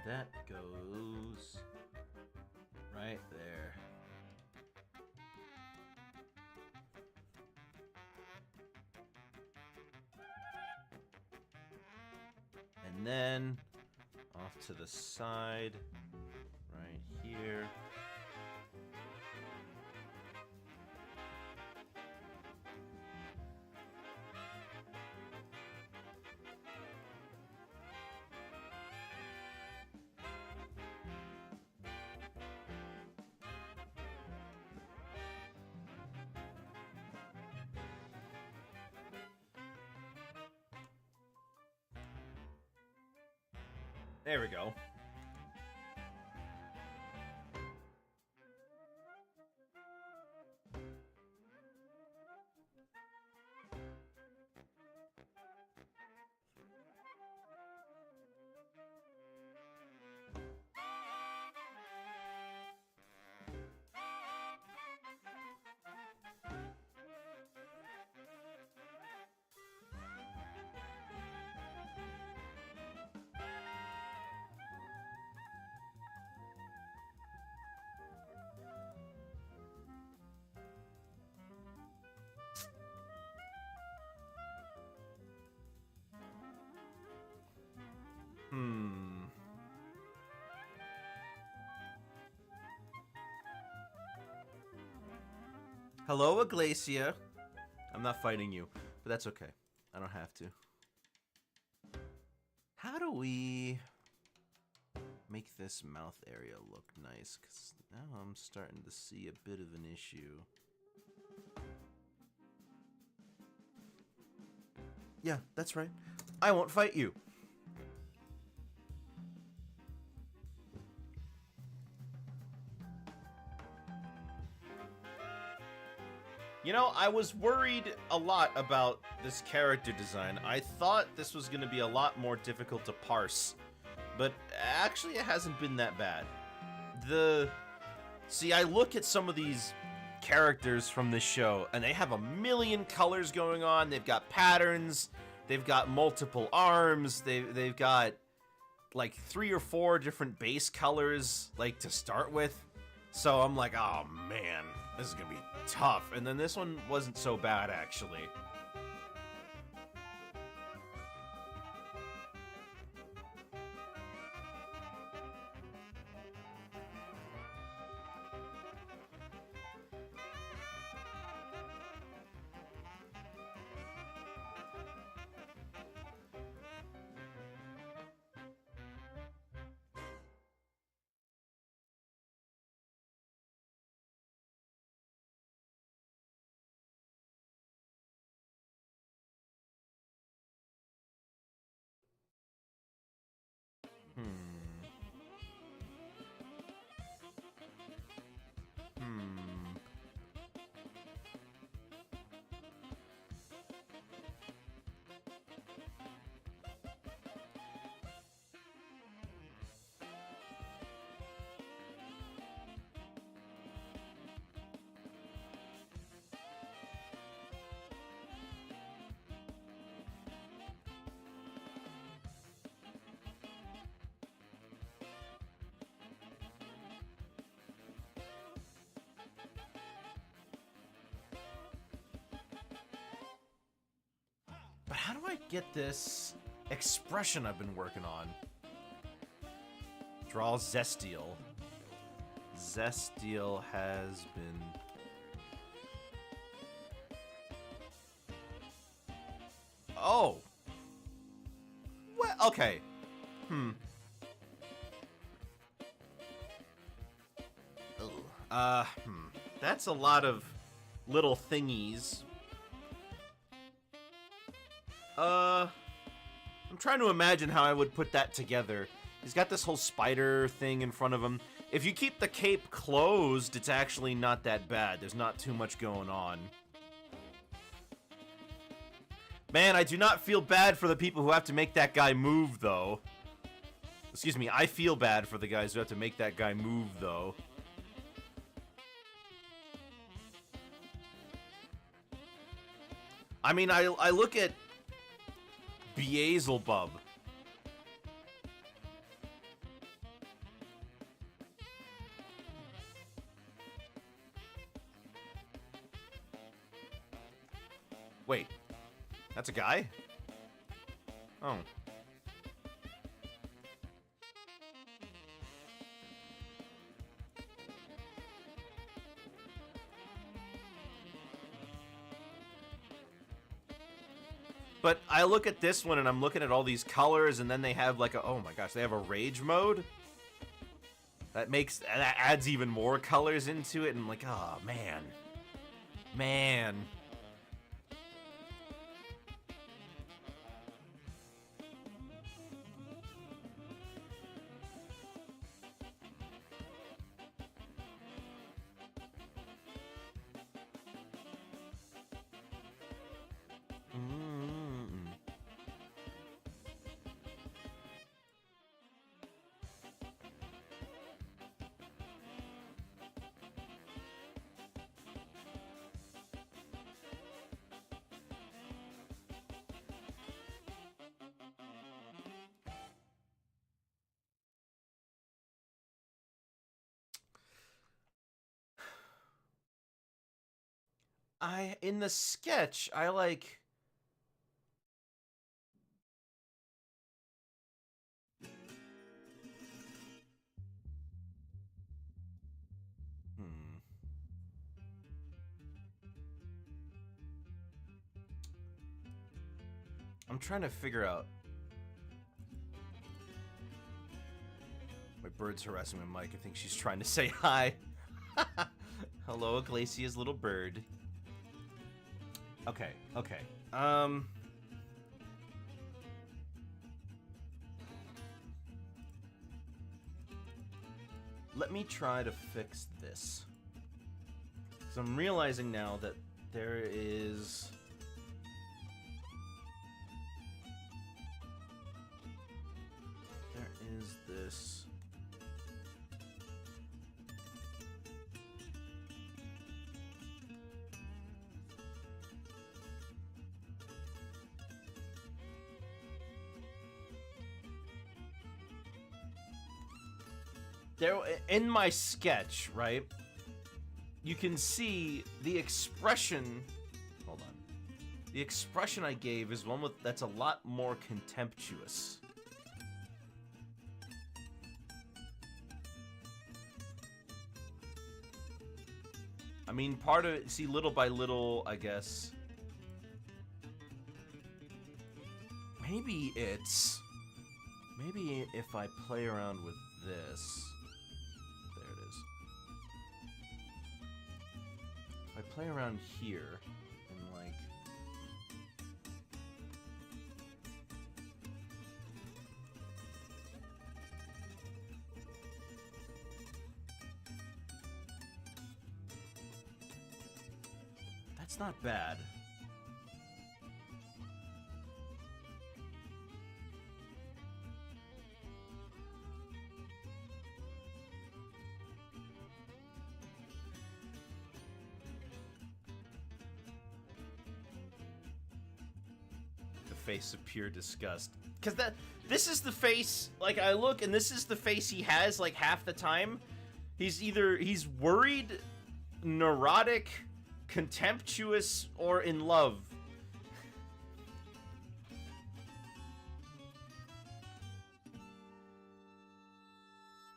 That goes right there. And then off to the side, right here. There we go. Hello, Aglacia. I'm not fighting you, but that's okay. I don't have to. How do we make this mouth area look nice? Because now I'm starting to see a bit of an issue. Yeah, that's right. I won't fight you. You know, I was worried a lot about this character design. I thought this was going to be a lot more difficult to parse, but actually it hasn't been that bad. See, I look at some of these characters from this show, and they have a million colors going on. They've got patterns. They've got multiple arms. They've got like 3 or 4 different base colors, like, to start with. So I'm like, oh man, this is gonna be tough. And then this one wasn't so bad, actually. But how do I get this expression I've been working on? Draw Zestial. Zestial has been... Oh! What? Okay. That's a lot of little thingies. I'm trying to imagine how I would put that together. He's got this whole spider thing in front of him. If you keep the cape closed, it's actually not that bad. There's not too much going on. Man, I do not feel bad for the people who have to make that guy move, though. Excuse me, I feel bad for the guys who have to make that guy move, though. I mean, I look at Beelzebub. Wait, that's a guy? Oh. But I look at this one and I'm looking at all these colors, and then they have like a, oh my gosh, they have a rage mode? That adds even more colors into it, and I'm like, oh man. Man. In the sketch, I like... I'm trying to figure out... My bird's harassing my mic. I think she's trying to say hi. Hello, Iglesias' little bird. Okay, okay. Let me try to fix this. Because I'm realizing now that there is... this. There, in my sketch, right, you can see the expression. Hold on. The expression I gave is one that's a lot more contemptuous. I mean, part of it, see, little by little, I guess. Maybe it's... Maybe if I play around with this... There it is. If I play around here, and like... That's not bad. The face of pure disgust. Because this is the face, like, I look, and this is the face he has, like, half the time. He's worried, neurotic, contemptuous, or in love.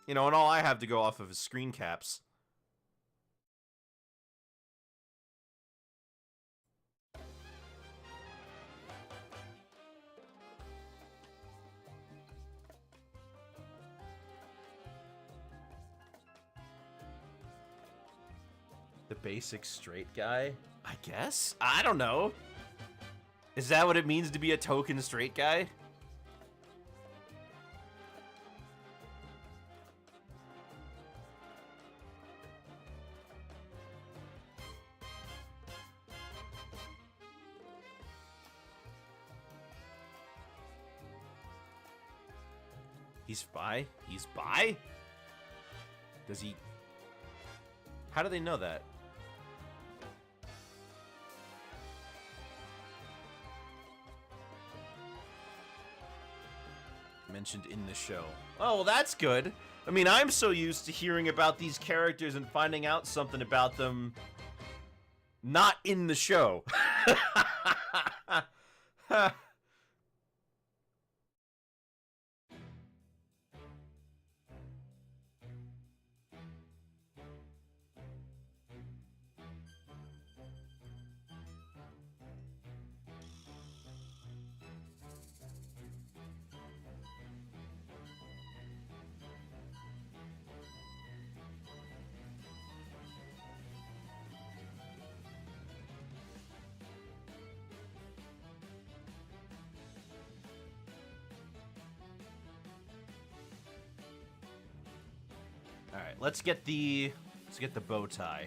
You know, and all I have to go off of is screen caps. The basic straight guy? I guess? I don't know. Is that what it means to be a token straight guy? He's bi? He's bi? Does he... How do they know that? Mentioned in the show. Oh, well, that's good. I mean, I'm so used to hearing about these characters and finding out something about them not in the show. All right, let's get the bow tie.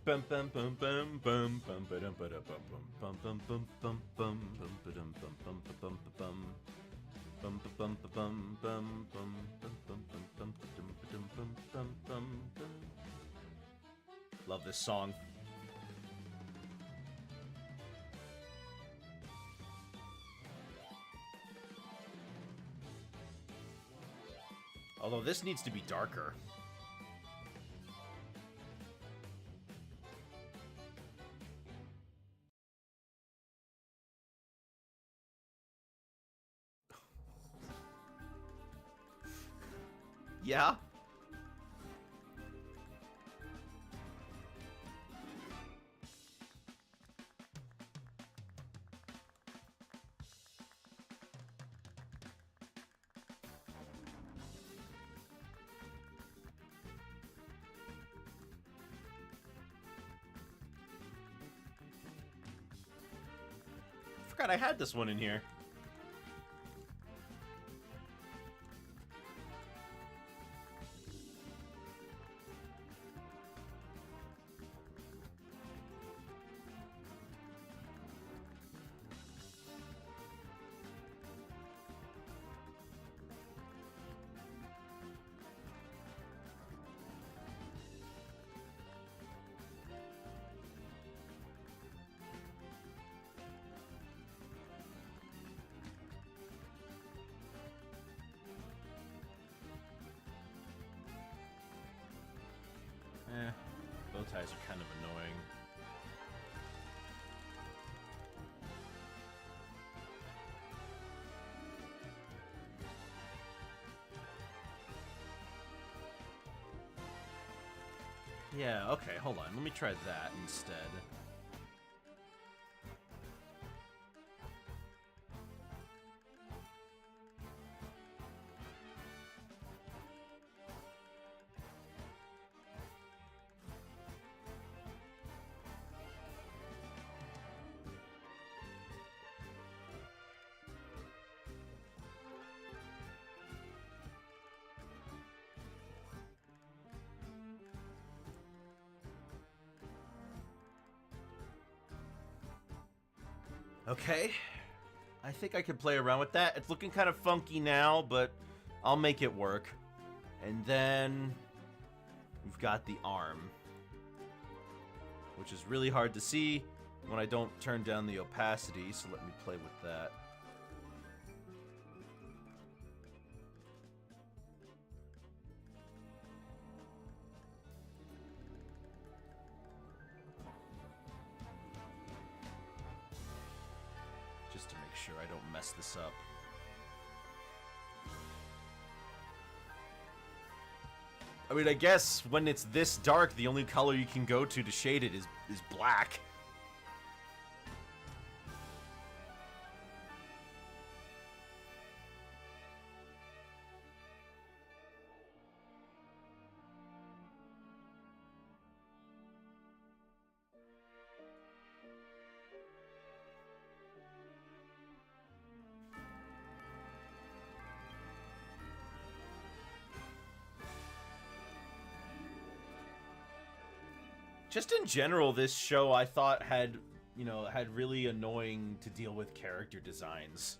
Bum bum bum bum bum bum ba-dum ba-dum bum bum bum bum bum bum ba-dum bum bum bum bum bum bum bum bum bum bum bum bum bum bum bum. Love this song. Although this needs to be darker. Yeah? I forgot I had this one in here. Bow ties are kind of annoying. Yeah, okay, hold on. Let me try that instead. Okay, I think I can play around with that. It's looking kind of funky now, but I'll make it work. And then we've got the arm, which is really hard to see when I don't turn down the opacity, so let me play with that. Just to make sure I don't mess this up. I mean, I guess when it's this dark, the only color you can go to shade it is black. Just in general, this show I thought had, you know, had really annoying to deal with character designs.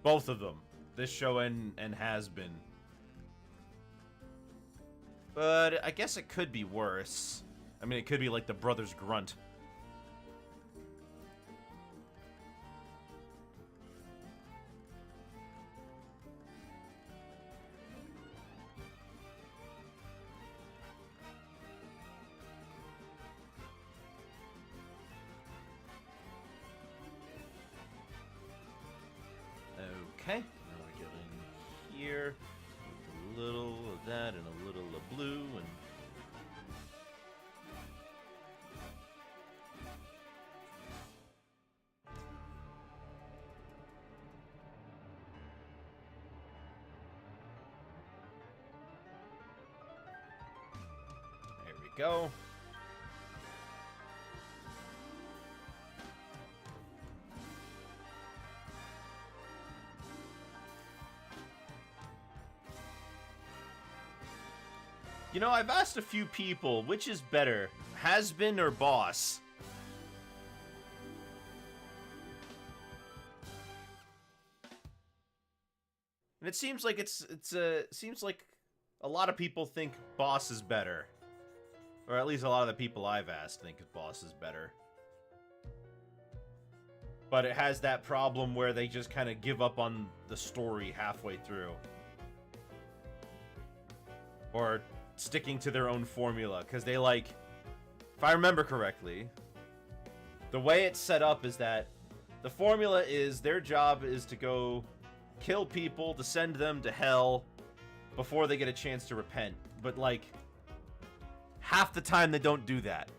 Both of them. This show and Has Been. But I guess it could be worse. I mean, it could be like the Brothers Grunt. Okay, now we get in here, a little of that and a little of blue, and there we go. You know, I've asked a few people, which is better, Has Been or Boss? And it seems like seems like a lot of people think Boss is better. Or at least a lot of the people I've asked think Boss is better. But it has that problem where they just kind of give up on the story halfway through. Or sticking to their own formula, because they, like, if I remember correctly, the way it's set up is that the formula is their job is to go kill people, to send them to hell before they get a chance to repent. But, like, half the time they don't do that.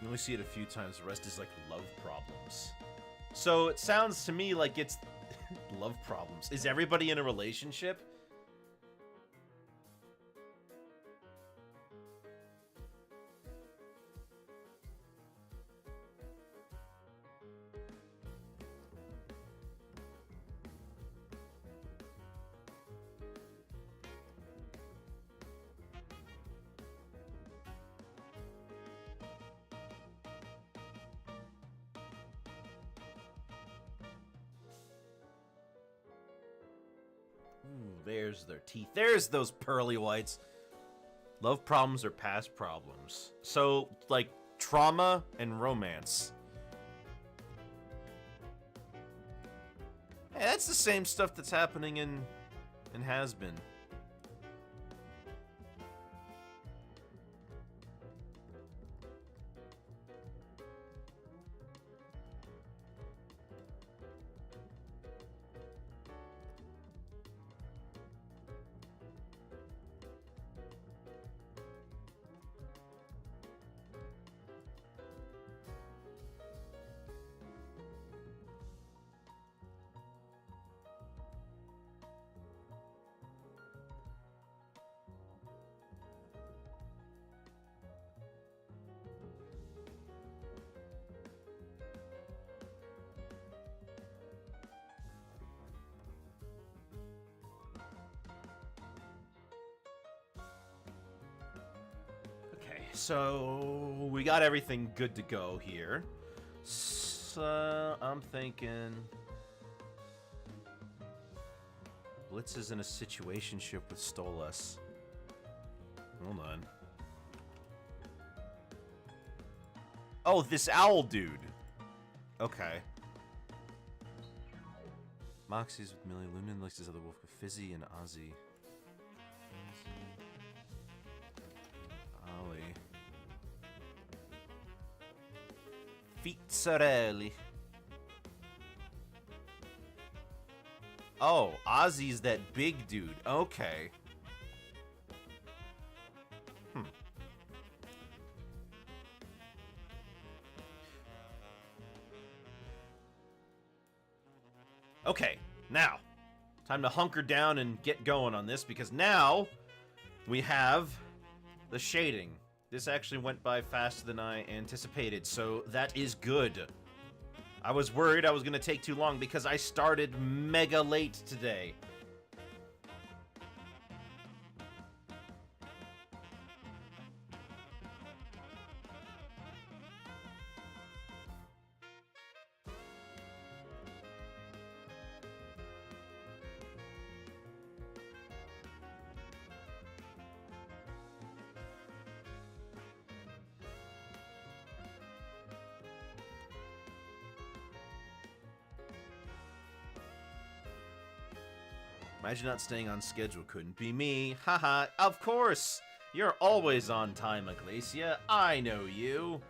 You only see it a few times, the rest is like love problems. So it sounds to me like it's love problems. Is everybody in a relationship? Ooh, there's their teeth. There's those pearly whites. Love problems are past problems. So, like, trauma and romance. Hey, that's the same stuff that's happening in Has Been. So we got everything good to go here. So I'm thinking Blitz is in a situationship with Stolas. Hold on. Oh, this owl dude. Okay. Moxxie's with Millie Lunan, likes his other wolf with Fizzy and Ozzy. sorelli. Oh, Ozzy's that big dude. Okay. Okay, now, time to hunker down and get going on this, because now we have the shading. This actually went by faster than I anticipated, so that is good. I was worried I was going to take too long because I started mega late today. Imagine not staying on schedule couldn't be me. Haha, of course! You're always on time, Iglesia. I know you.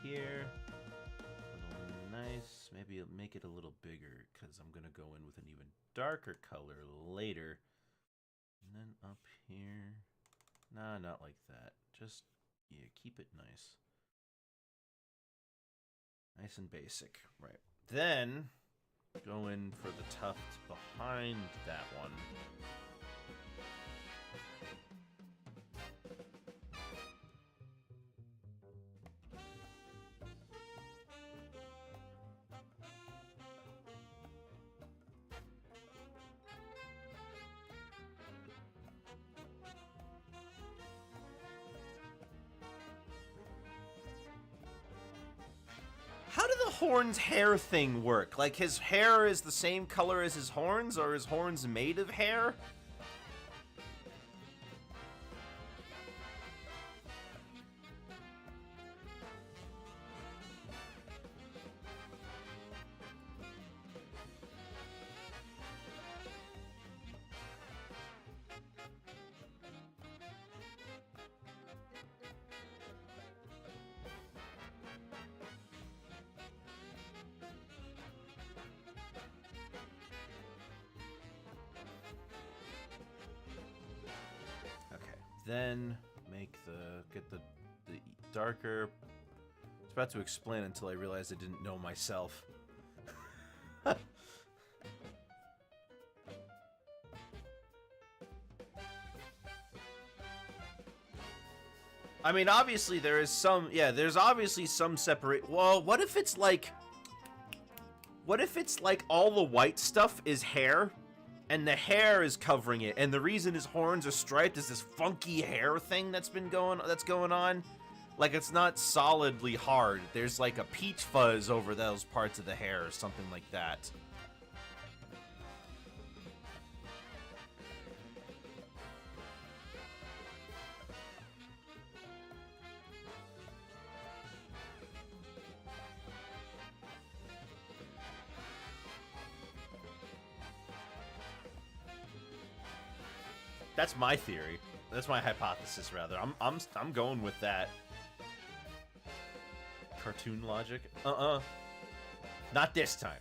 Here, a little nice. Maybe make it a little bigger because I'm gonna go in with an even darker color later. And then up here, nah, not like that. Just yeah, keep it nice, nice and basic. Right. Then go in for the tuft behind that one. How did the horns hair thing work? Like, his hair is the same color as his horns, or his horns made of hair? Then get the darker. I was about to explain until I realized I didn't know myself. I mean, obviously there is some, yeah, there's obviously some separate. Well, what if it's like all the white stuff is hair? And the hair is covering it, and the reason his horns are striped is this funky hair thing that's going on. Like, it's not solidly hard. There's like a peach fuzz over those parts of the hair or something like that. That's my theory. That's my hypothesis, rather. I'm going with that. Cartoon logic? Not this time.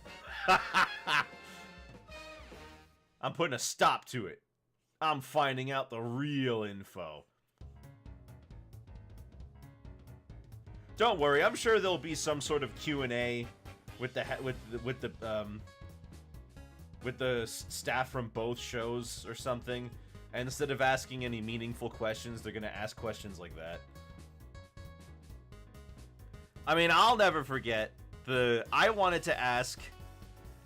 I'm putting a stop to it. I'm finding out the real info. Don't worry, I'm sure there'll be some sort of Q&A with the staff from both shows or something. And instead of asking any meaningful questions, they're gonna ask questions like that. I mean, I'll never forget I wanted to ask,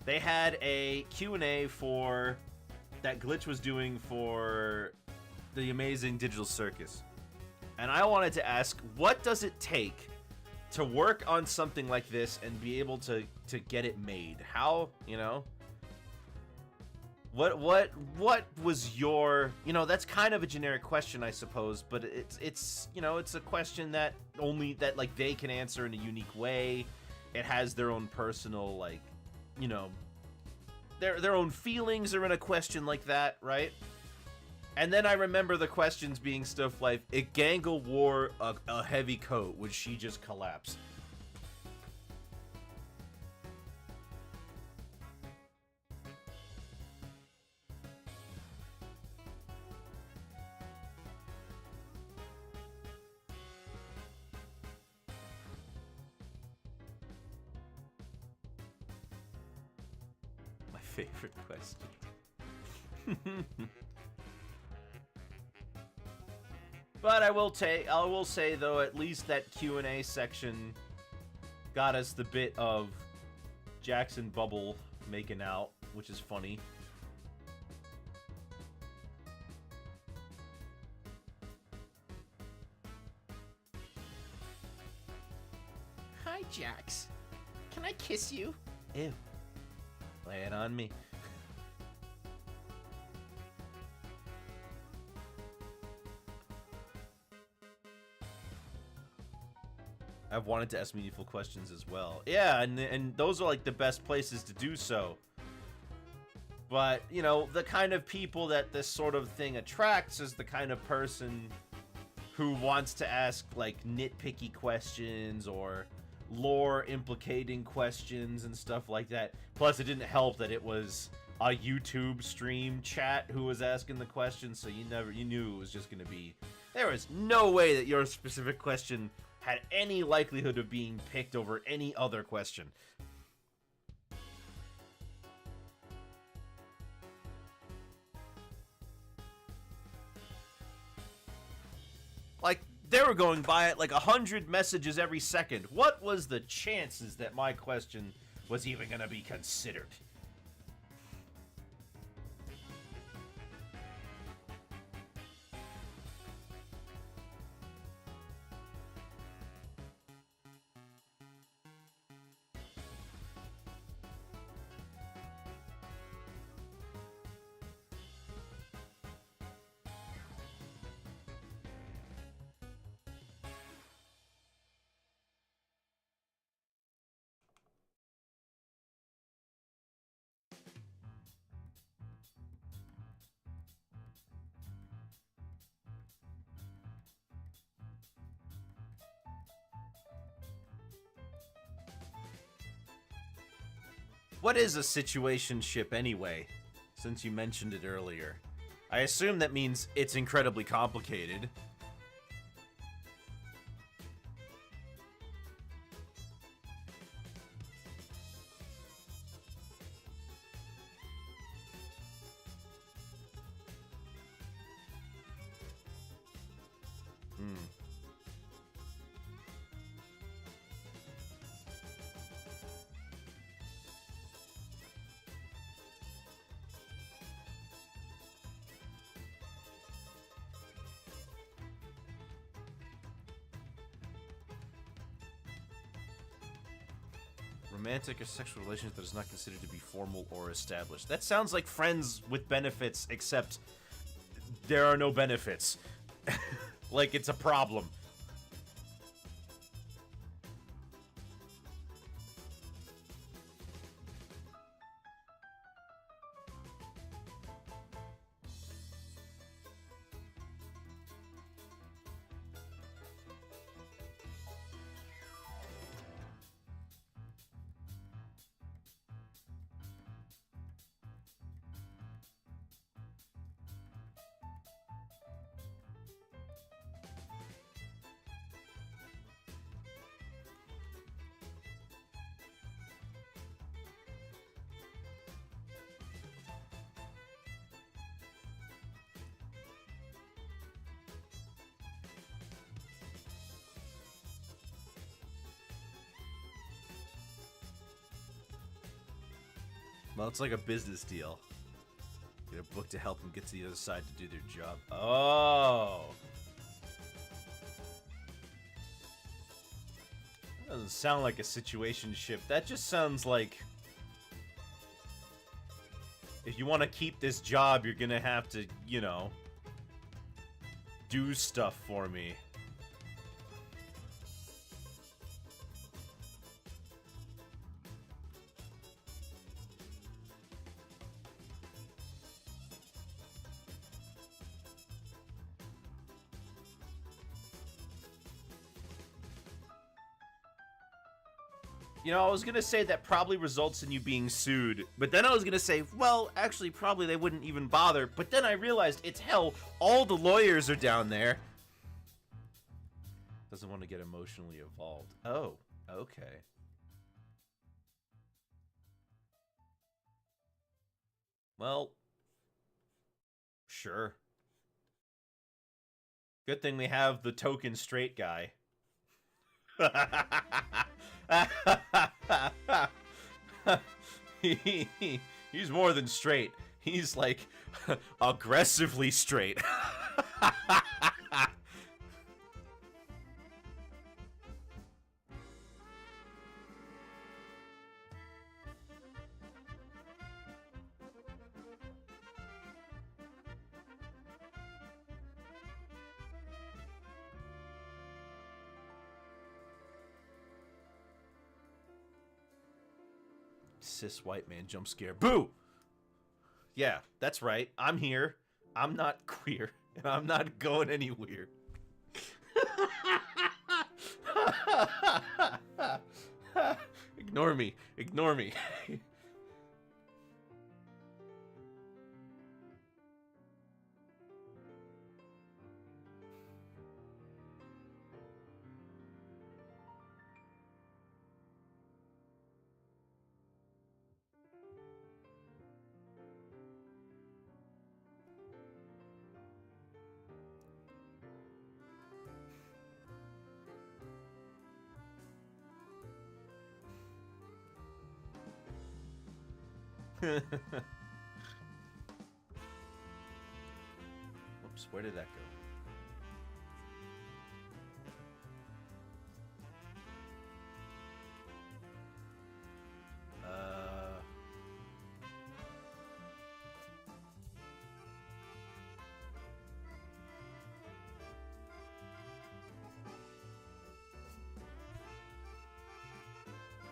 they had a Q&A for, that Glitch was doing for the Amazing Digital Circus. And I wanted to ask, what does it take to work on something like this and be able to get it made? How, you know? What was your, you know, that's kind of a generic question, I suppose, but it's you know, it's a question that only that like they can answer in a unique way. It has their own personal, like, you know, their own feelings are in a question like that, right? And then I remember the questions being stuff like, if Gangle wore a heavy coat, would she just collapse? My favorite question. But I will say though, at least that Q&A section got us the bit of Jackson Bubble making out, which is funny. Hi, Jax. Can I kiss you? Ew. Lay it on me. I've wanted to ask meaningful questions as well. Yeah, and those are like the best places to do so. But, you know, the kind of people that this sort of thing attracts is the kind of person who wants to ask, like, nitpicky questions or lore implicating questions and stuff like that. Plus, it didn't help that it was a YouTube stream chat who was asking the questions, so you knew it was just gonna be... There was no way that your specific question had any likelihood of being picked over any other question. Like, they were going by at like 100 messages every second. What was the chances that my question was even gonna be considered? What is a situationship anyway, since you mentioned it earlier? I assume that means it's incredibly complicated. Romantic or sexual relationship that is not considered to be formal or established. That sounds like friends with benefits, except there are no benefits. Like it's a problem. Well, it's like a business deal. Get a book to help them get to the other side to do their job. Oh. That doesn't sound like a situationship. That just sounds like... If you want to keep this job, you're gonna have to, you know, do stuff for me. You know, I was gonna say that probably results in you being sued, but then I was gonna say, well, actually, probably they wouldn't even bother, but then I realized it's hell, all the lawyers are down there. Doesn't want to get emotionally involved. Oh, okay. Well, sure. Good thing we have the token straight guy. He's more than straight. He's like aggressively straight. Cis white man jump scare. Boo! Yeah, that's right. I'm here. I'm not queer. And I'm not going anywhere. Ignore me. Ignore me. Whoops, where did that go?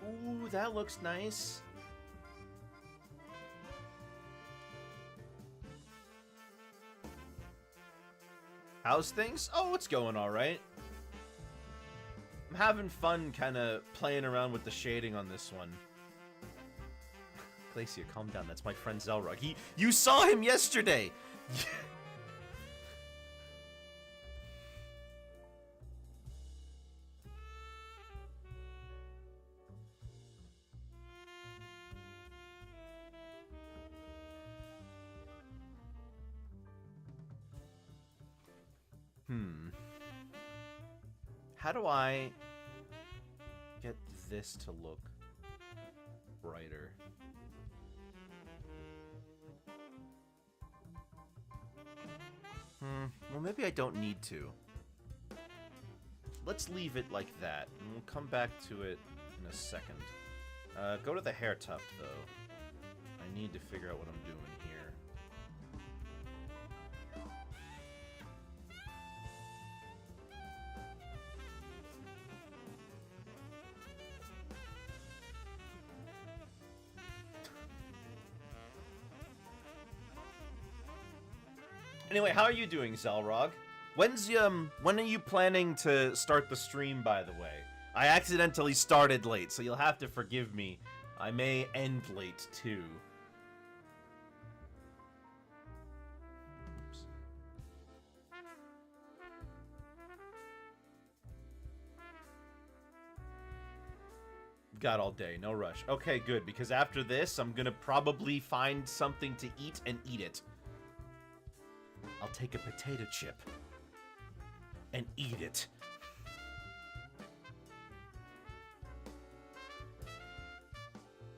Ooh, that looks nice. How's things? Oh, it's going all right. I'm having fun kind of playing around with the shading on this one. Glacia, calm down. That's my friend Zelrog. You saw him yesterday! How do I get this to look brighter? Well, maybe I don't need to. Let's leave it like that, and we'll come back to it in a second. Go to the hair tuft, though. I need to figure out what I'm doing here. Anyway, how are you doing, Zelrog? When are you planning to start the stream, by the way? I accidentally started late, so you'll have to forgive me. I may end late, too. Oops. Got all day, no rush. Okay, good, because after this, I'm gonna probably find something to eat and eat it. I'll take a potato chip and eat it.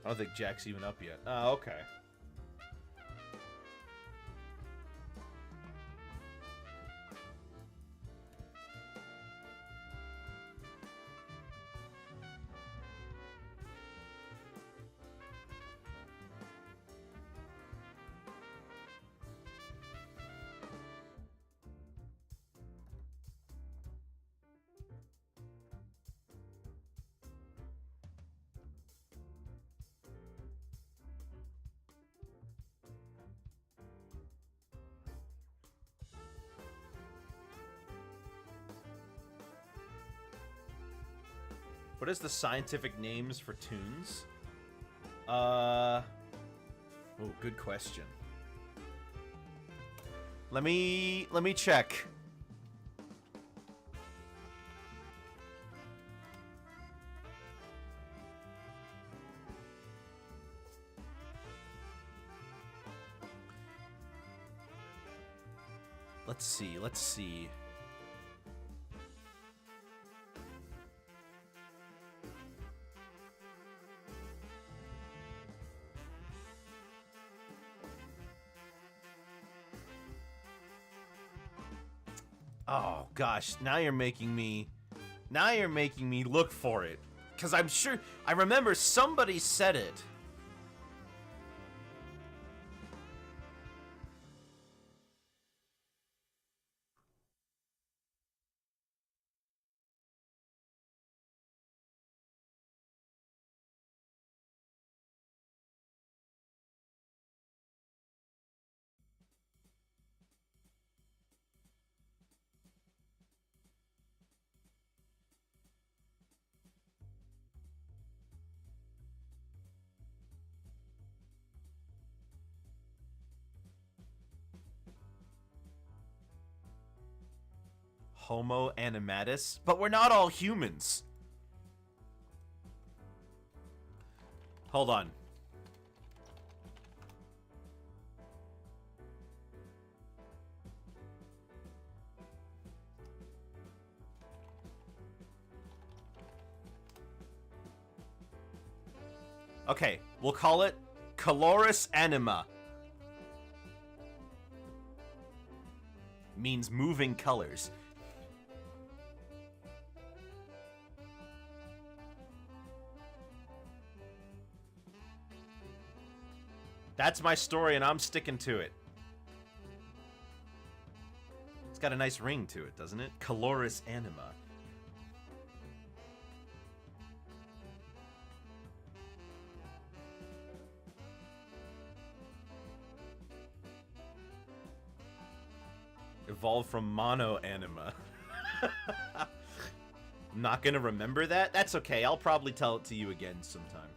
I don't think Jack's even up yet. Oh, okay. What is the scientific names for toons? Oh, good question. Let me check. Let's see. Oh gosh, now you're making me look for it. 'Cause I'm sure I remember somebody said it. Homo animatus, but we're not all humans. Hold on. Okay, we'll call it Coloris Anima. Means moving colors. That's my story, and I'm sticking to it. It's got a nice ring to it, doesn't it? Coloris Anima. Evolved from mono anima. I'm not gonna remember that? That's okay, I'll probably tell it to you again sometime.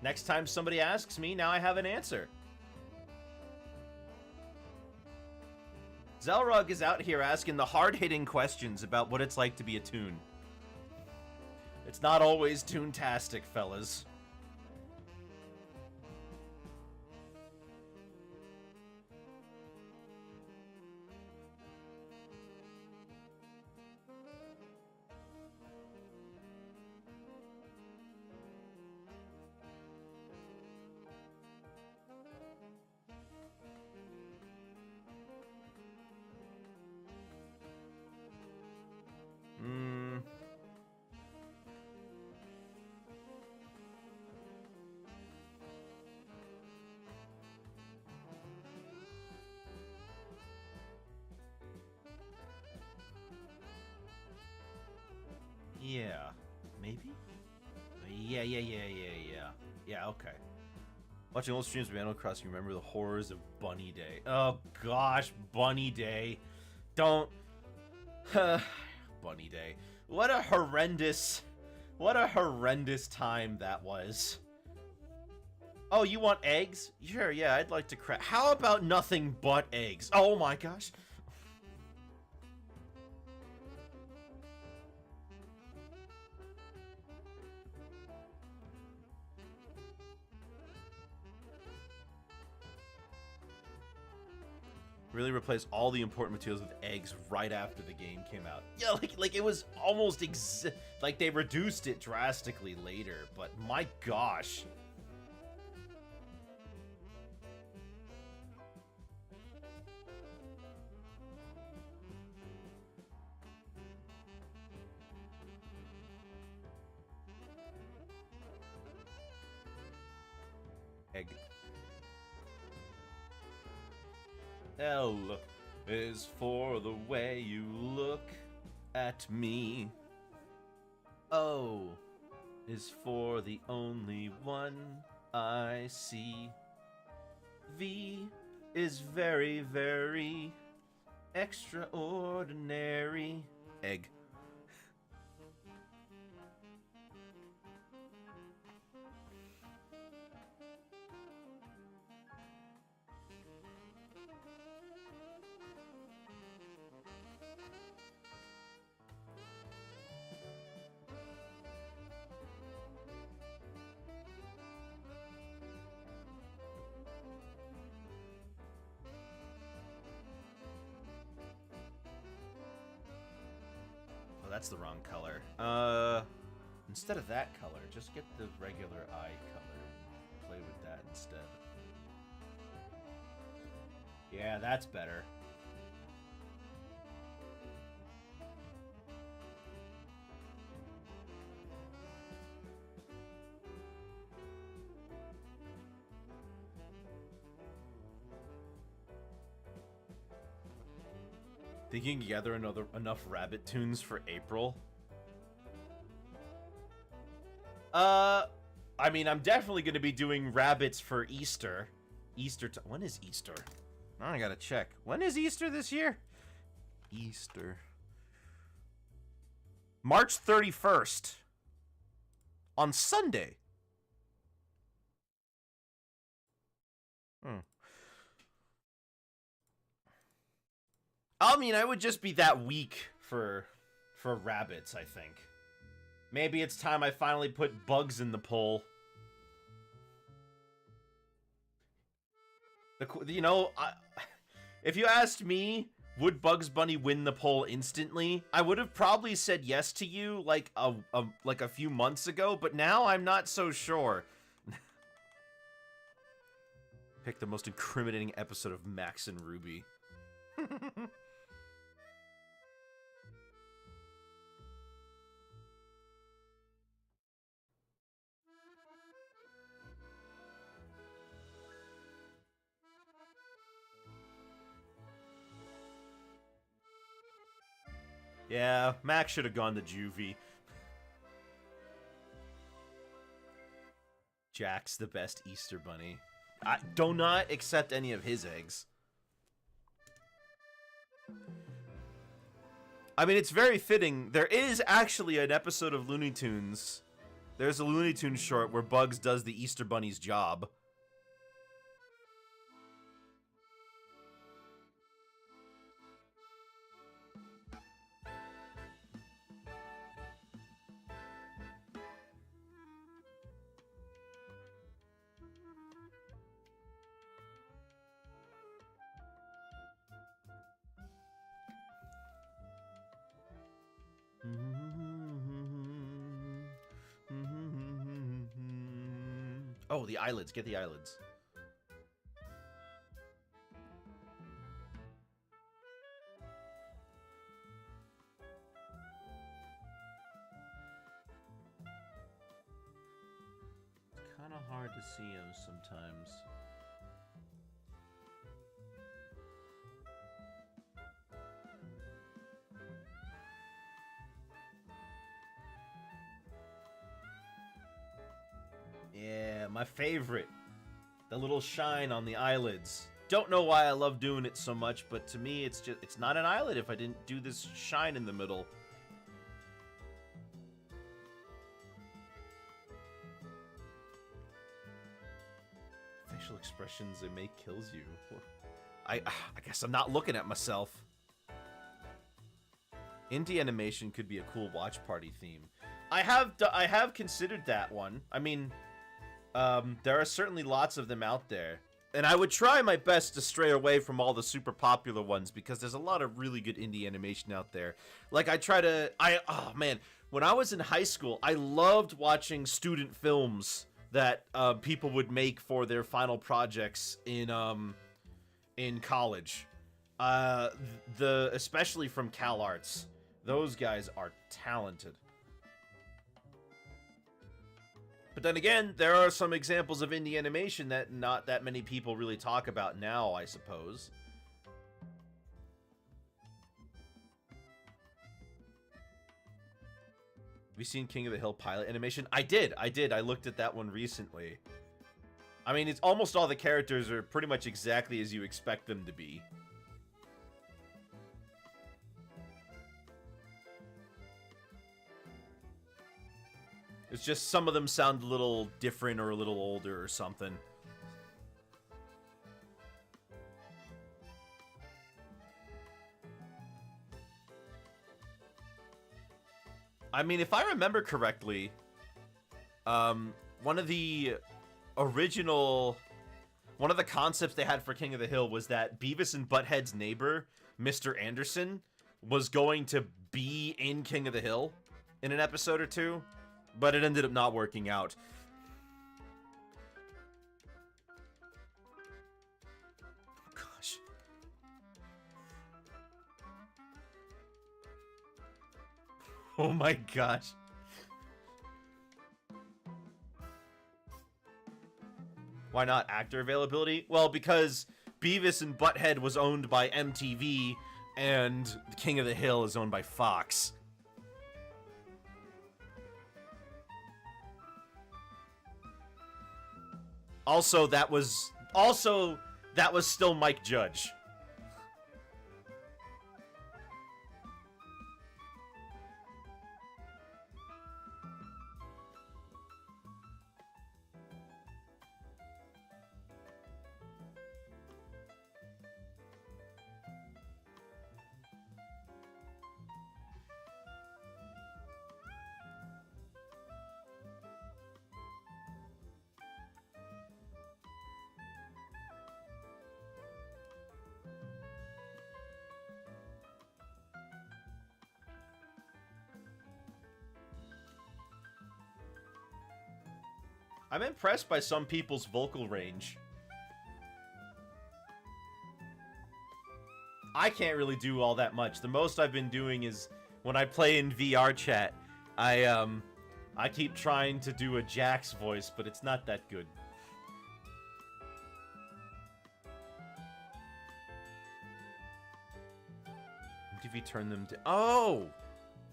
Next time somebody asks me, now I have an answer. Zelrug is out here asking the hard-hitting questions about what it's like to be a Toon. It's not always Toontastic, fellas. Yeah, maybe? Yeah. Yeah, okay. Watching old streams of Animal Crossing, remember the horrors of Bunny Day. Oh gosh, Bunny Day. Don't... Bunny Day. What a horrendous time that was. Oh, you want eggs? Sure, yeah, I'd like to crack. How about nothing but eggs? Oh my gosh. Really replaced all the important materials with eggs right after the game came out. Yeah, like it was almost like they reduced it drastically later, but my gosh. Egg. L is for the way you look at me. O is for the only one I see. V is very, very extraordinary. Egg. that's the wrong color. Instead of that color, just get the regular eye color. Play with that instead. Yeah, that's better. Think you can gather enough rabbit tunes for April? I mean, I'm definitely going to be doing rabbits for Easter. When is Easter? I gotta check. When is Easter this year? Easter. March 31st. On Sunday. I mean, I would just be that weak for rabbits, I think. Maybe it's time I finally put bugs in the poll. You know, if you asked me, would Bugs Bunny win the poll instantly? I would have probably said yes to you like a few months ago, but now I'm not so sure. Pick the most incriminating episode of Max and Ruby. Yeah, Max should have gone to juvie. Jack's the best Easter Bunny. I do not accept any of his eggs. I mean, it's very fitting. There is actually an episode of Looney Tunes. There's a Looney Tunes short where Bugs does the Easter Bunny's job. Oh, the eyelids. Get the eyelids. It's kind of hard to see him sometimes. Yeah, my favorite. The little shine on the eyelids. Don't know why I love doing it so much, but to me it's not an eyelid if I didn't do this shine in the middle. Facial expressions they make kills you. I guess I'm not looking at myself. Indie animation could be a cool watch party theme. I have considered that one. I mean, there are certainly lots of them out there. And I would try my best to stray away from all the super popular ones because there's a lot of really good indie animation out there. Like, oh man, when I was in high school, I loved watching student films that people would make for their final projects in college. Especially from Cal Arts. Those guys are talented. But then again, there are some examples of indie animation that not that many people really talk about now, I suppose. Have you seen King of the Hill pilot animation? I did. I looked at that one recently. I mean, it's almost all the characters are pretty much exactly as you expect them to be. It's just some of them sound a little different or a little older or something. I mean, if I remember correctly, one of the concepts they had for King of the Hill was that Beavis and Butthead's neighbor, Mr. Anderson, was going to be in King of the Hill in an episode or two, but it ended up not working out. Gosh. Oh my gosh. Why not actor availability? Well, because Beavis and Butthead was owned by MTV, and King of the Hill is owned by Fox. Also, that was still Mike Judge. I'm impressed by some people's vocal range. I can't really do all that much. The most I've been doing is when I play in VR chat, I keep trying to do a Jax voice, but it's not that good. MTV turned them to... Oh!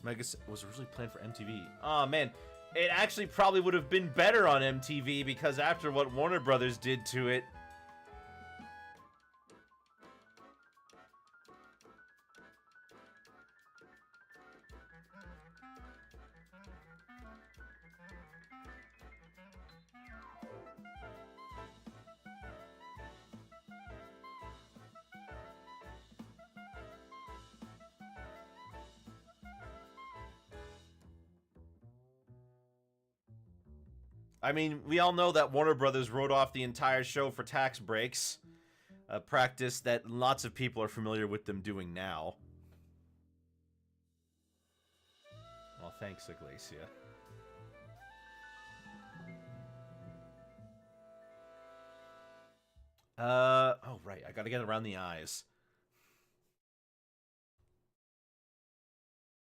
Mega was originally planned for MTV. Oh, man. It actually probably would have been better on MTV because after what Warner Brothers did to it... I mean, we all know that Warner Brothers wrote off the entire show for tax breaks, a practice that lots of people are familiar with them doing now. Well, thanks, Iglesia. Oh, right, I gotta get around the eyes.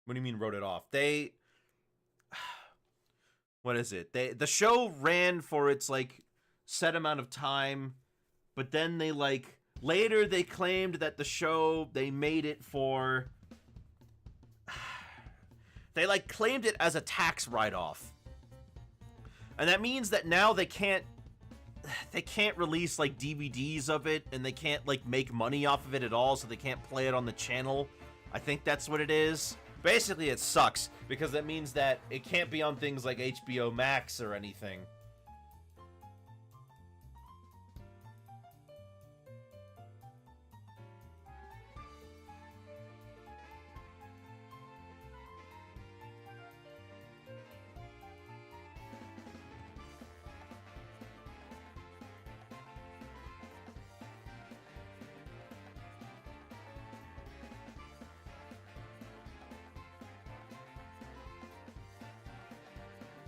What do you mean wrote it off? What is it? The show ran for its, like, set amount of time, but then they, like, later they claimed that the show, they made it for... They, like, claimed it as a tax write-off. And that means that now they can't release, like, DVDs of it, and they can't, like, make money off of it at all, so they can't play it on the channel. I think that's what it is. Basically, it sucks, because that means that it can't be on things like HBO Max or anything.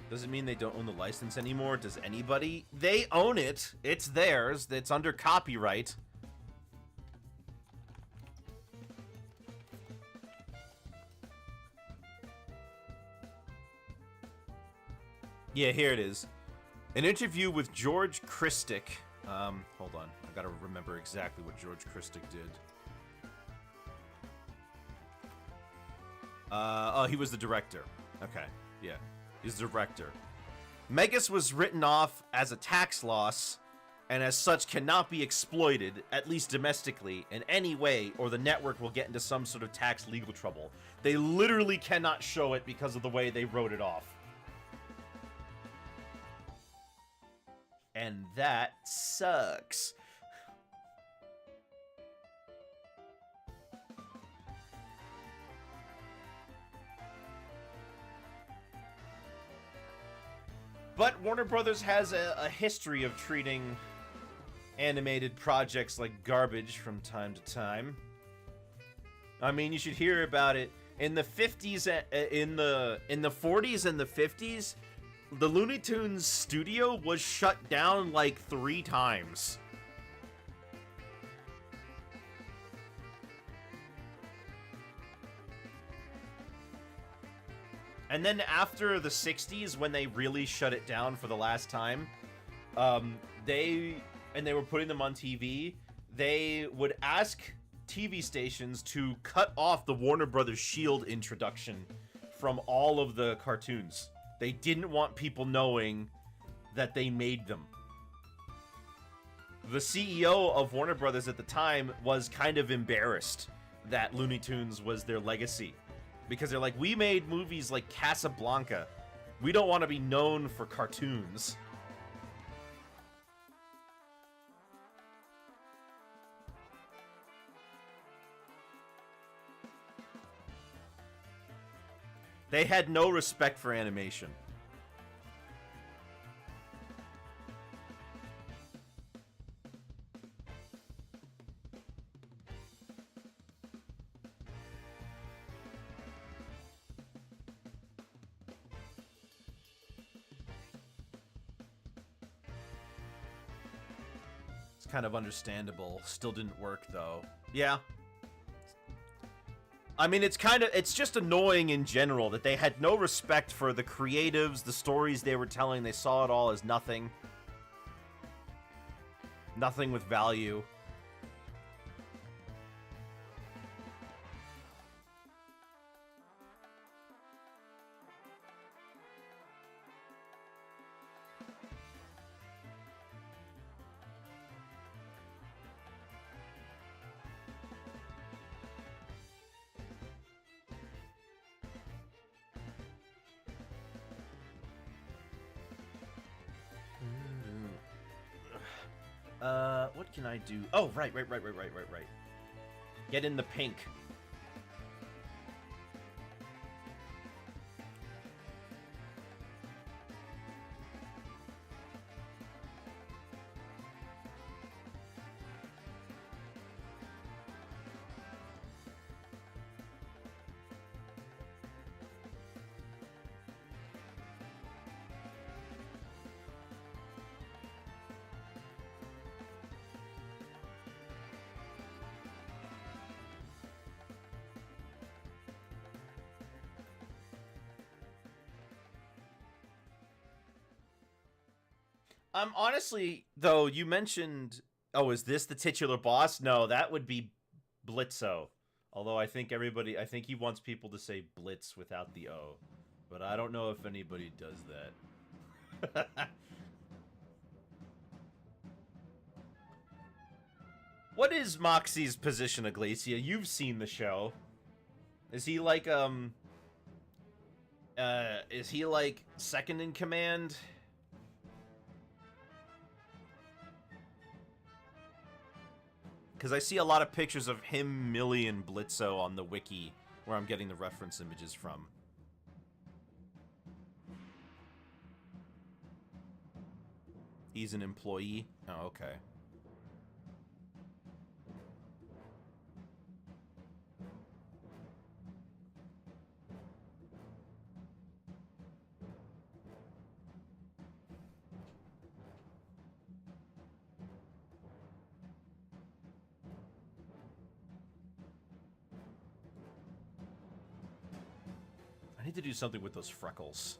Does it mean they don't own the license anymore? Does anybody? They own it. It's theirs. It's under copyright. Yeah, here it is. An interview with George Christic. Hold on. I gotta remember exactly what George Christic did. Oh, he was the director. Okay, yeah. He's the director. Megas was written off as a tax loss, and as such cannot be exploited, at least domestically, in any way, or the network will get into some sort of tax legal trouble. They literally cannot show it because of the way they wrote it off. And that sucks. But Warner Brothers has a history of treating animated projects like garbage from time to time. I mean, you should hear about it in the 50s. In the 40s and the 50s, the Looney Tunes studio was shut down like 3 times. And then after the 60s, when they really shut it down for the last time, they were putting them on TV, they would ask TV stations to cut off the Warner Brothers Shield introduction from all of the cartoons. They didn't want people knowing that they made them. The CEO of Warner Brothers at the time was kind of embarrassed that Looney Tunes was their legacy. Because they're like, we made movies like Casablanca. We don't want to be known for cartoons. They had no respect for animation. It's kind of understandable. Still didn't work, though. Yeah. I mean, it's just annoying in general that they had no respect for the creatives, the stories they were telling. They saw it all as nothing. Nothing with value. What can I do? Oh, right. Get in the pink. Honestly, though, you mentioned, oh, is this the titular boss? No, that would be Blitzo. Although I think he wants people to say Blitz without the O. But I don't know if anybody does that. What is Moxxie's position, Iglesia? You've seen the show. Is he like, second in command? Because I see a lot of pictures of him, Millie, and Blitzo on the wiki, where I'm getting the reference images from. He's an employee? Oh, okay. I need to do something with those freckles.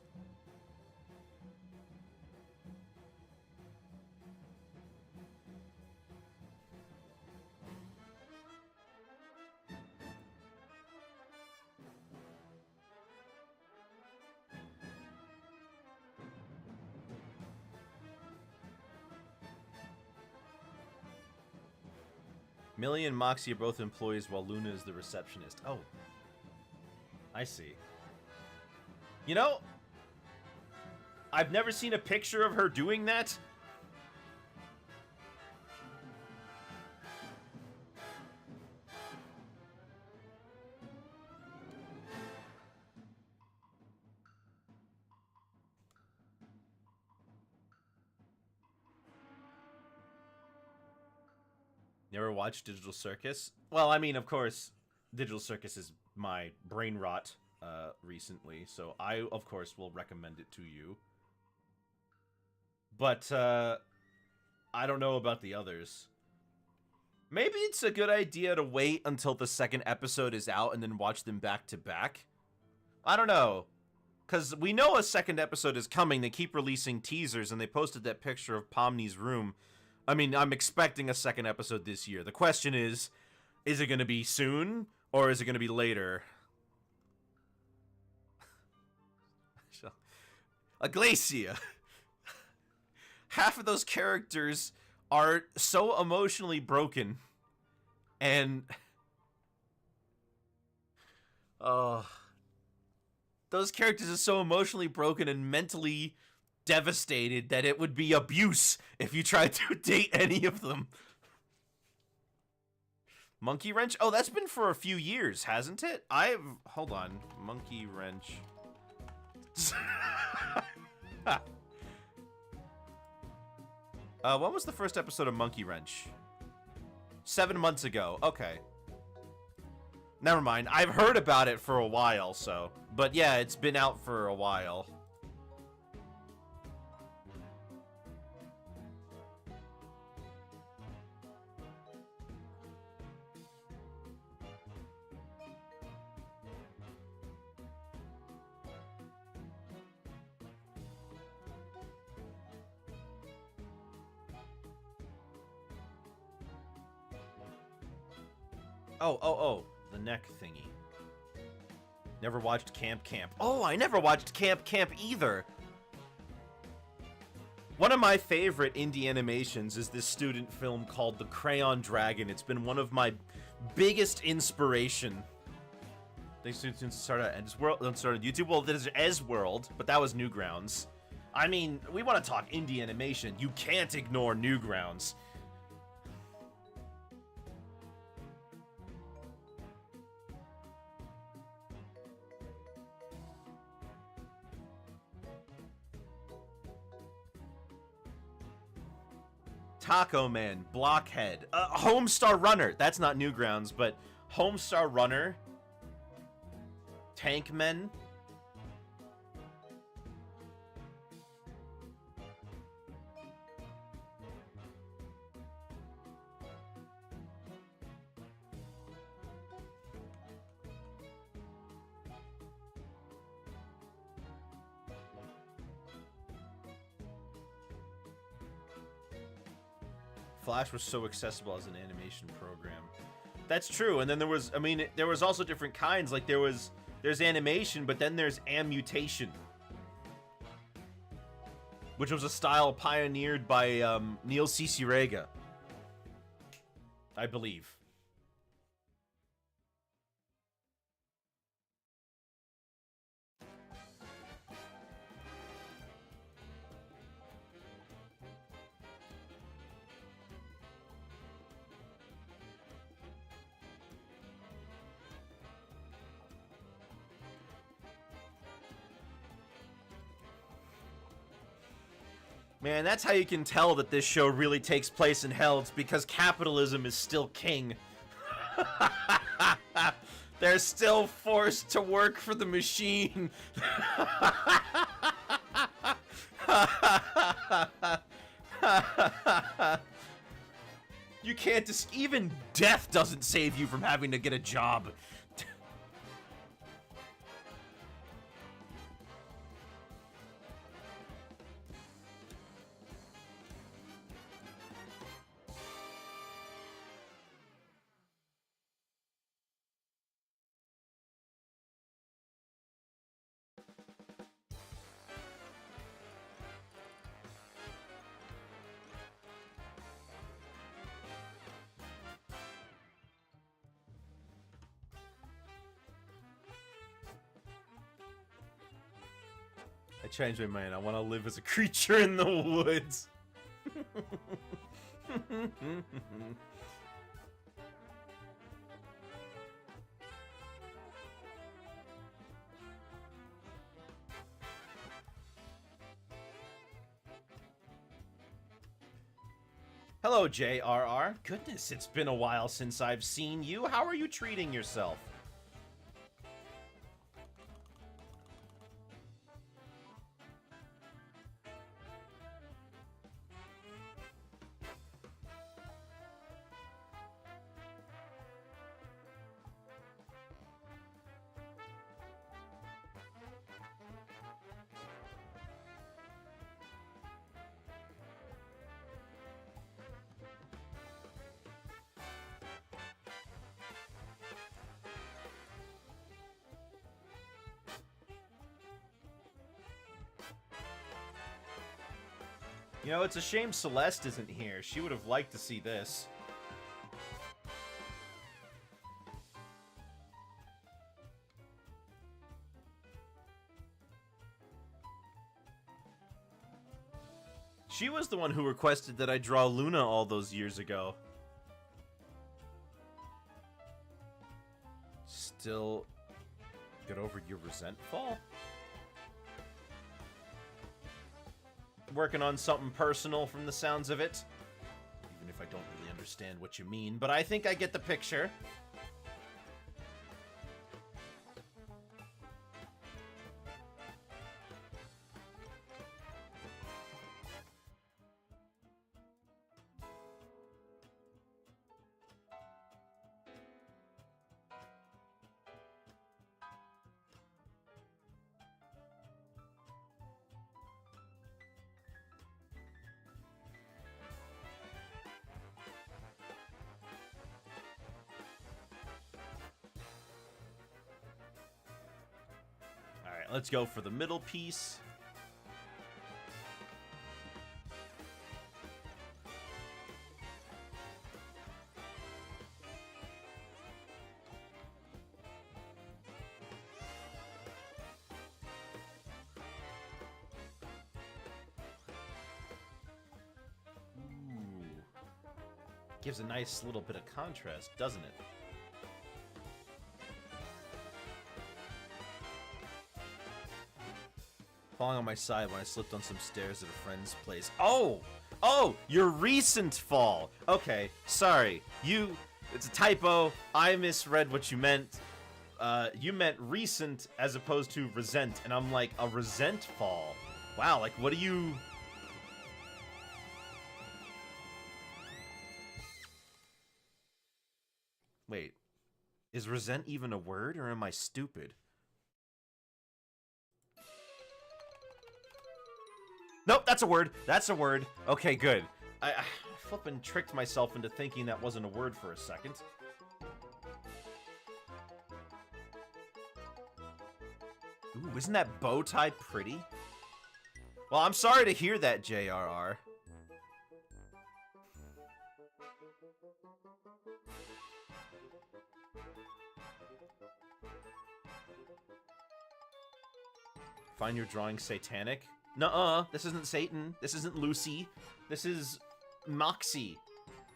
Millie and Moxxie are both employees while Luna is the receptionist. Oh. I see. You know, I've never seen a picture of her doing that. Never watched Digital Circus? Well, I mean, of course, Digital Circus is my brain rot recently, so I, of course, will recommend it to you. But I don't know about the others. Maybe it's a good idea to wait until the second episode is out and then watch them back to back. I don't know. Because we know a second episode is coming. They keep releasing teasers, and they posted that picture of Pomni's room. I mean, I'm expecting a second episode this year. The question is it going to be soon, or is it going to be later? Aglacia. Half of those characters are so emotionally broken, and those characters are so emotionally broken and mentally devastated that it would be abuse if you tried to date any of them. Monkey Wrench? Oh, that's been for a few years, hasn't it? Hold on. Monkey Wrench. When was the first episode of Monkey Wrench? 7 months ago. Okay. Never mind. I've heard about it for a while, so. But yeah, it's been out for a while. Oh, the neck thingy. Never watched Camp Camp. Oh, I never watched Camp Camp either. One of my favorite indie animations is this student film called The Crayon Dragon. It's been one of my biggest inspiration. They soon started YouTube. Well, there's World, but that was Newgrounds. I mean, we want to talk indie animation. You can't ignore Newgrounds. Taco Man, Blockhead, Homestar Runner. That's not Newgrounds, but Homestar Runner, Tank Men. Flash was so accessible as an animation program. That's true. And then there was, I mean, there was also different kinds. Like there's animation, but then there's ammutation, which was a style pioneered by Neil Cicierega, I believe. Man, that's how you can tell that this show really takes place in hell. It's because capitalism is still king. They're still forced to work for the machine. You can't just... Even death doesn't save you from having to get a job. I changed my mind. I want to live as a creature in the woods. Hello, JRR. Goodness, it's been a while since I've seen you. How are you treating yourself? You know, it's a shame Celeste isn't here. She would have liked to see this. She was the one who requested that I draw Luna all those years ago. Still get over your resentful? Working on something personal from the sounds of it. Even if I don't really understand what you mean, but I think I get the picture. Alright, let's go for the middle piece. Ooh. Gives a nice little bit of contrast, doesn't it? Falling on my side when I slipped on some stairs at a friend's place. Oh! Oh! Your recent fall! Okay, sorry. It's a typo. I misread what you meant. You meant recent as opposed to resent, and I'm like, a resent fall? Wow, like, what do you... Wait. Is resent even a word, or am I stupid? Nope, that's a word. That's a word. Okay, good. I flippin' tricked myself into thinking that wasn't a word for a second. Ooh, isn't that bow tie pretty? Well, I'm sorry to hear that, JRR. Find your drawing satanic? Nuh-uh, this isn't Satan. This isn't Lucy. This is Moxxie.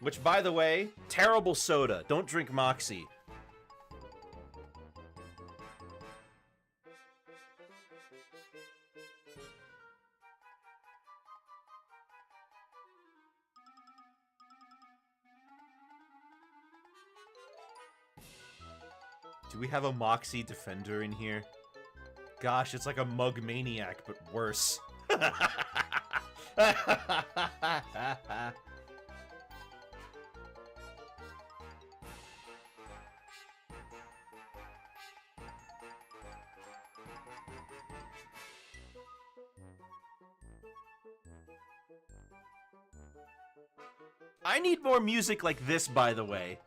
Which, by the way, terrible soda. Don't drink Moxxie. Do we have a Moxxie defender in here? Gosh, it's like a mug maniac, but worse. I need more music like this, by the way.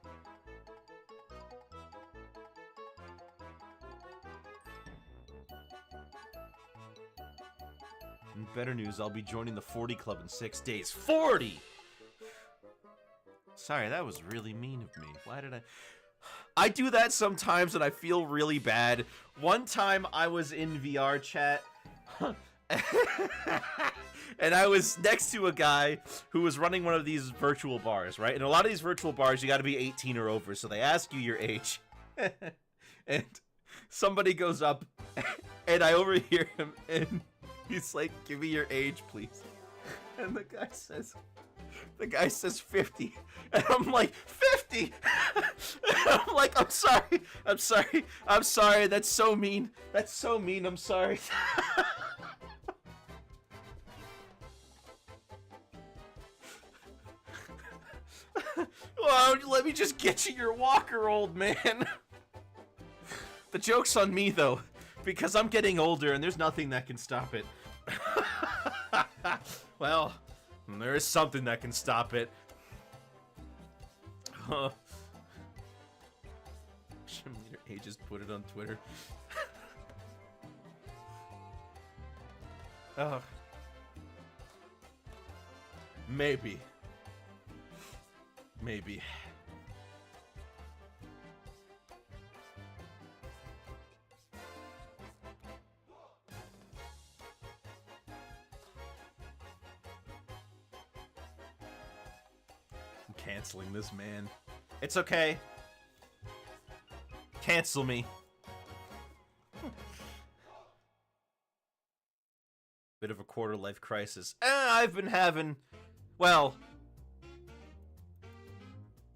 In better news, I'll be joining the 40 Club in 6 days. 40! Sorry, that was really mean of me. Why did I do that sometimes and I feel really bad. One time I was in VR chat and I was next to a guy who was running one of these virtual bars, right? And a lot of these virtual bars, you gotta be 18 or over, so they ask you your age. And somebody goes up and I overhear him and he's like, "Give me your age, please." And the guy says, The guy says 50. And I'm like, 50? I'm like, I'm sorry. I'm sorry. I'm sorry. That's so mean. That's so mean. I'm sorry. Well, let me just get you your walker, old man. The joke's on me, though, because I'm getting older and there's nothing that can stop it. Well, there is something that can stop it. Gym leader A just put it on Twitter. Maybe. Maybe. I'm canceling this man. It's okay. Cancel me. Bit of a quarter-life crisis. I've been having... Well...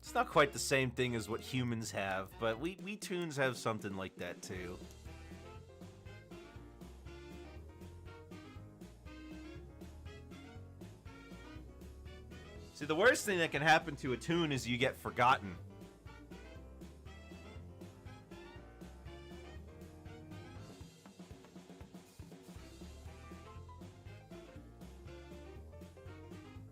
It's not quite the same thing as what humans have, but we Toons have something like that too. See, the worst thing that can happen to a Toon is you get forgotten.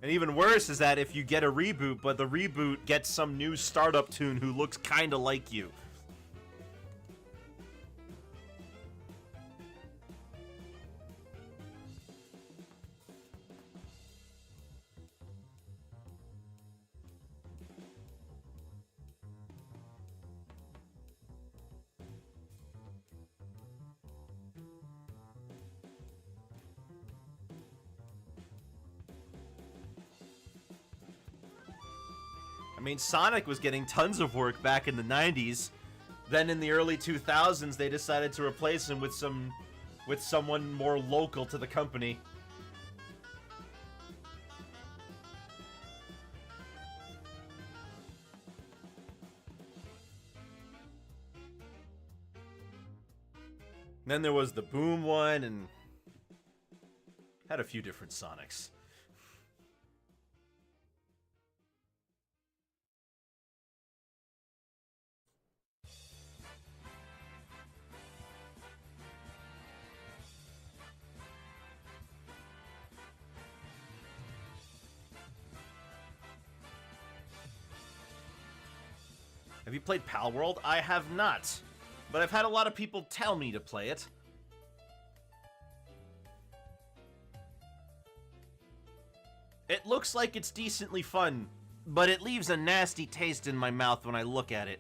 And even worse is that if you get a reboot, but the reboot gets some new startup Toon who looks kinda like you. I mean, Sonic was getting tons of work back in the 90s. Then in the early 2000s, they decided to replace him with someone more local to the company. Then there was the Boom one, and had a few different Sonics. Have you played Pal World? I have not, but I've had a lot of people tell me to play it. It looks like it's decently fun, but it leaves a nasty taste in my mouth when I look at it.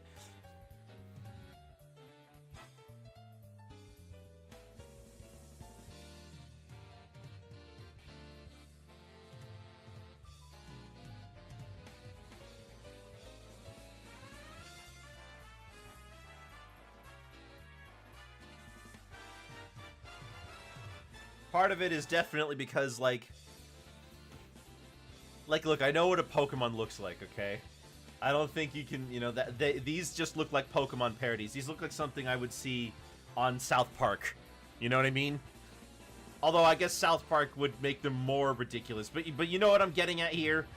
Part of it is definitely because, like, look, I know what a Pokemon looks like, okay? I don't think you can, you know, these just look like Pokemon parodies. These look like something I would see on South Park. You know what I mean? Although I guess South Park would make them more ridiculous. But you know what I'm getting at here?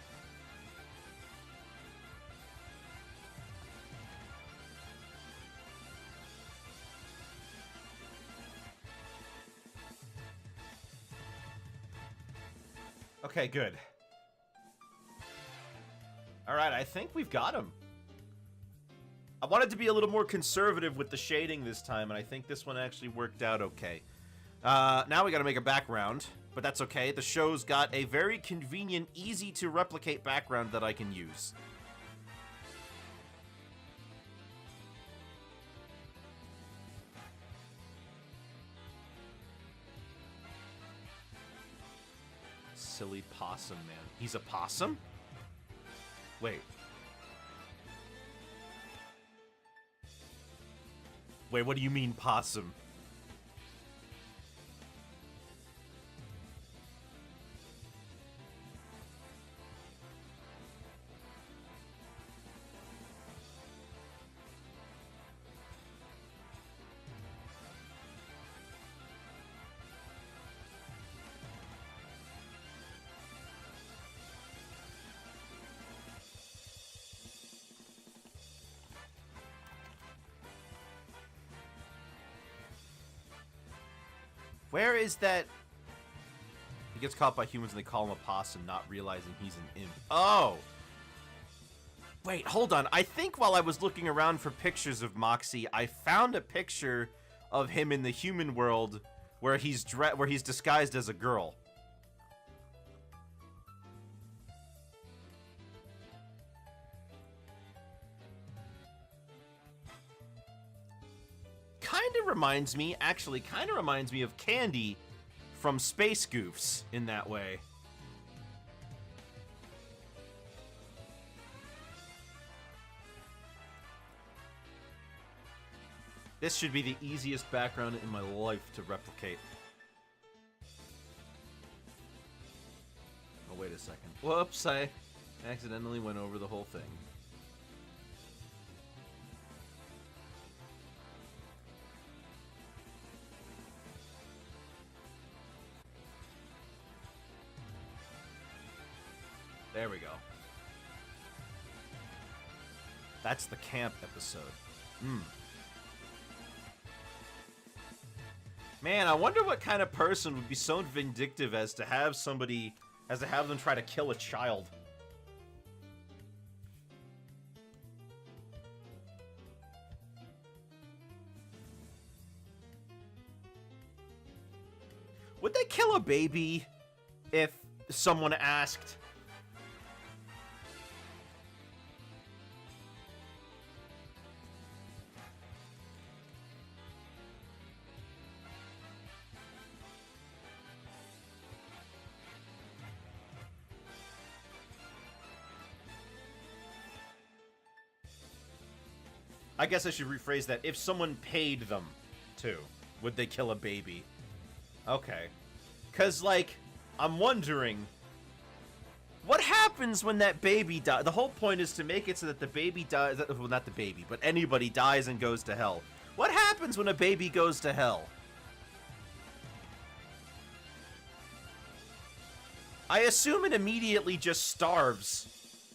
Okay, good. Alright, I think we've got him. I wanted to be a little more conservative with the shading this time, and I think this one actually worked out okay. Now we gotta make a background, but that's okay. The show's got a very convenient, easy-to-replicate background that I can use. Silly possum, man. He's a possum? Wait. Wait, what do you mean, possum? Where is that? He gets caught by humans and they call him a possum, not realizing he's an imp. Oh! Wait, hold on. I think while I was looking around for pictures of Moxxie, I found a picture of him in the human world where he's disguised as a girl. Kind of reminds me of Candy from Space Goofs in that way. This should be the easiest background in my life to replicate. Oh, wait a second. Whoops, I accidentally went over the whole thing. There we go. That's the camp episode. Man, I wonder what kind of person would be so vindictive as to have them try to kill a child. Would they kill a baby if someone asked? I guess I should rephrase that. If someone paid them to, would they kill a baby? Okay. Because, like, I'm wondering, what happens when that baby dies? The whole point is to make it so that the baby dies. Well, not the baby, but anybody dies and goes to hell. What happens when a baby goes to hell? I assume it immediately just starves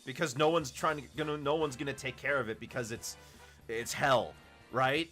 because no one's gonna take care of it because it's hell, right?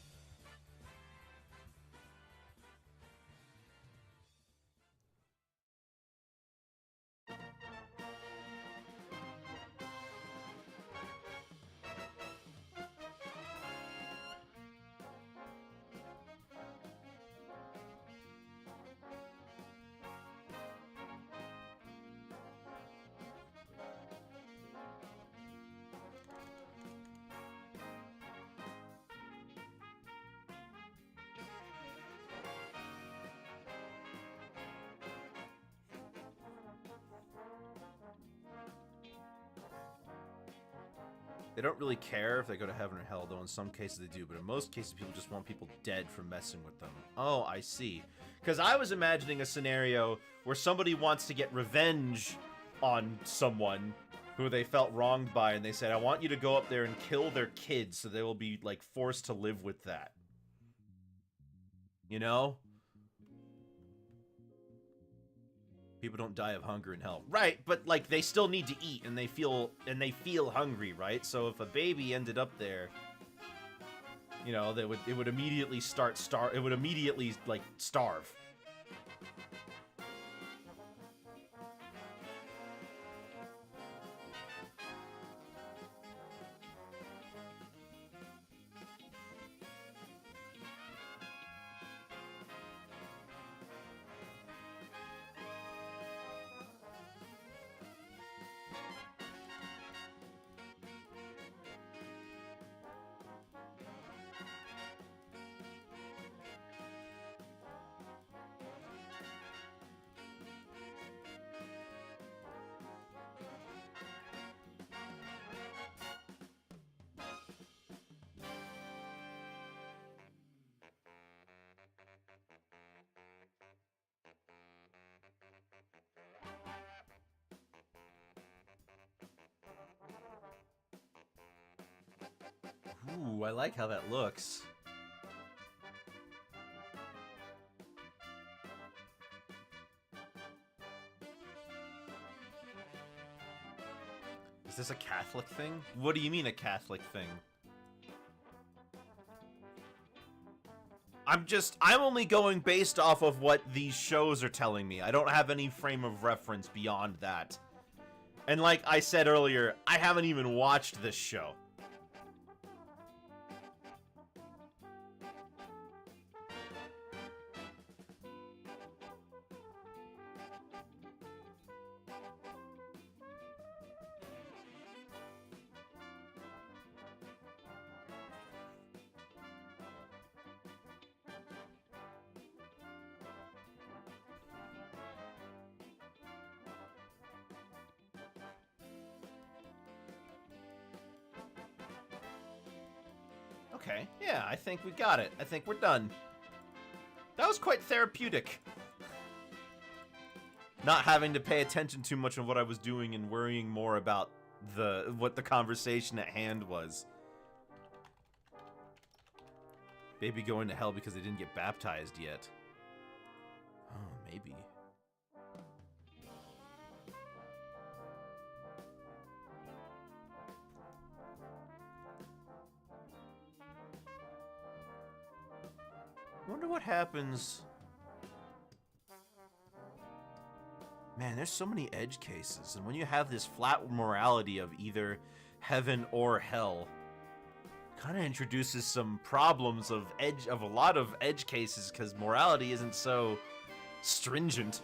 They don't really care if they go to heaven or hell, though in some cases they do, but in most cases people just want people dead for messing with them. Oh, I see. Because I was imagining a scenario where somebody wants to get revenge on someone who they felt wronged by, and they said, I want you to go up there and kill their kids so they will be, like, forced to live with that. You know? People don't die of hunger in hell. Right, but like they still need to eat and they feel hungry, right? So if a baby ended up there, you know, it would immediately like starve. Ooh, I like how that looks. Is this a Catholic thing? What do you mean a Catholic thing? I'm only going based off of what these shows are telling me. I don't have any frame of reference beyond that. And like I said earlier, I haven't even watched this show. Okay, yeah, I think we got it. I think we're done. That was quite therapeutic. Not having to pay attention too much on what I was doing and worrying more about what the conversation at hand was. Baby going to hell because they didn't get baptized yet. Oh, maybe. Wonder what happens. Man, there's so many edge cases, and when you have this flat morality of either heaven or hell, kind of introduces some problems of a lot of edge cases because morality isn't so stringent.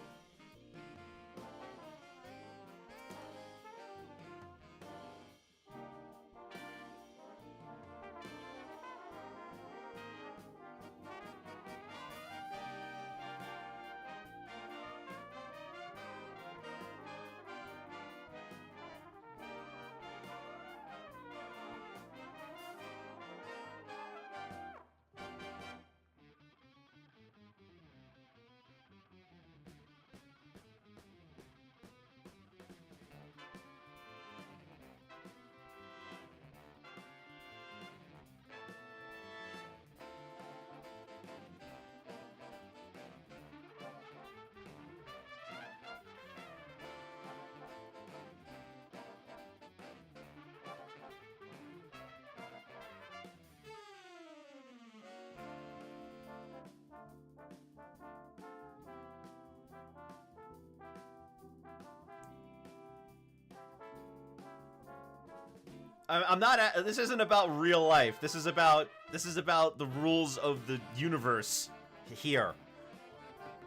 I'm not. This isn't about real life. This is about the rules of the universe here.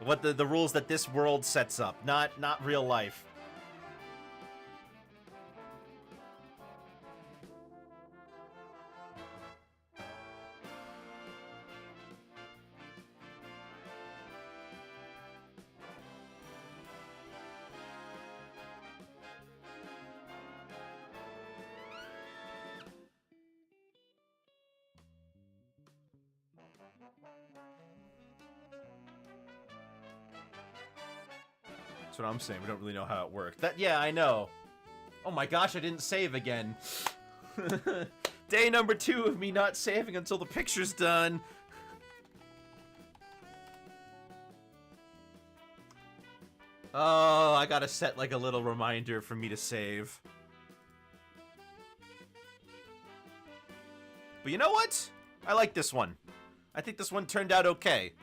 What the rules that this world sets up, not real life. That's what I'm saying. We don't really know how it worked. Yeah, I know. Oh my gosh, I didn't save again. Day number 2 of me not saving until the picture's done. Oh, I gotta set like a little reminder for me to save. But you know what? I like this one. I think this one turned out okay.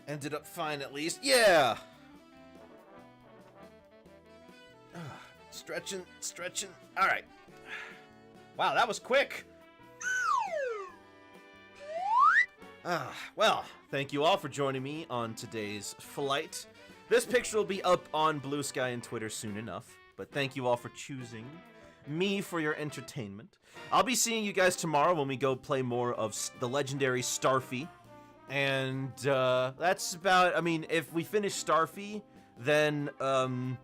Ended up fine at least. Yeah! Stretching. Alright. Wow, that was quick. Well, thank you all for joining me on today's flight. This picture will be up on Blue Sky and Twitter soon enough, but thank you all for choosing me for your entertainment. I'll be seeing you guys tomorrow when we go play more of the legendary Starfy. And that's about, I mean, if we finish Starfy, then on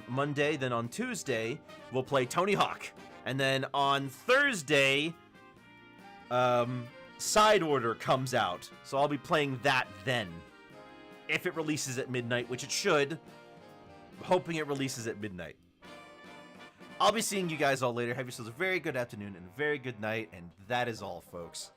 Monday, then on Tuesday, we'll play Tony Hawk. And then on Thursday, Side Order comes out. So I'll be playing that then. If it releases at midnight, which it should. I'm hoping it releases at midnight. I'll be seeing you guys all later. Have yourselves a very good afternoon and a very good night. And that is all, folks.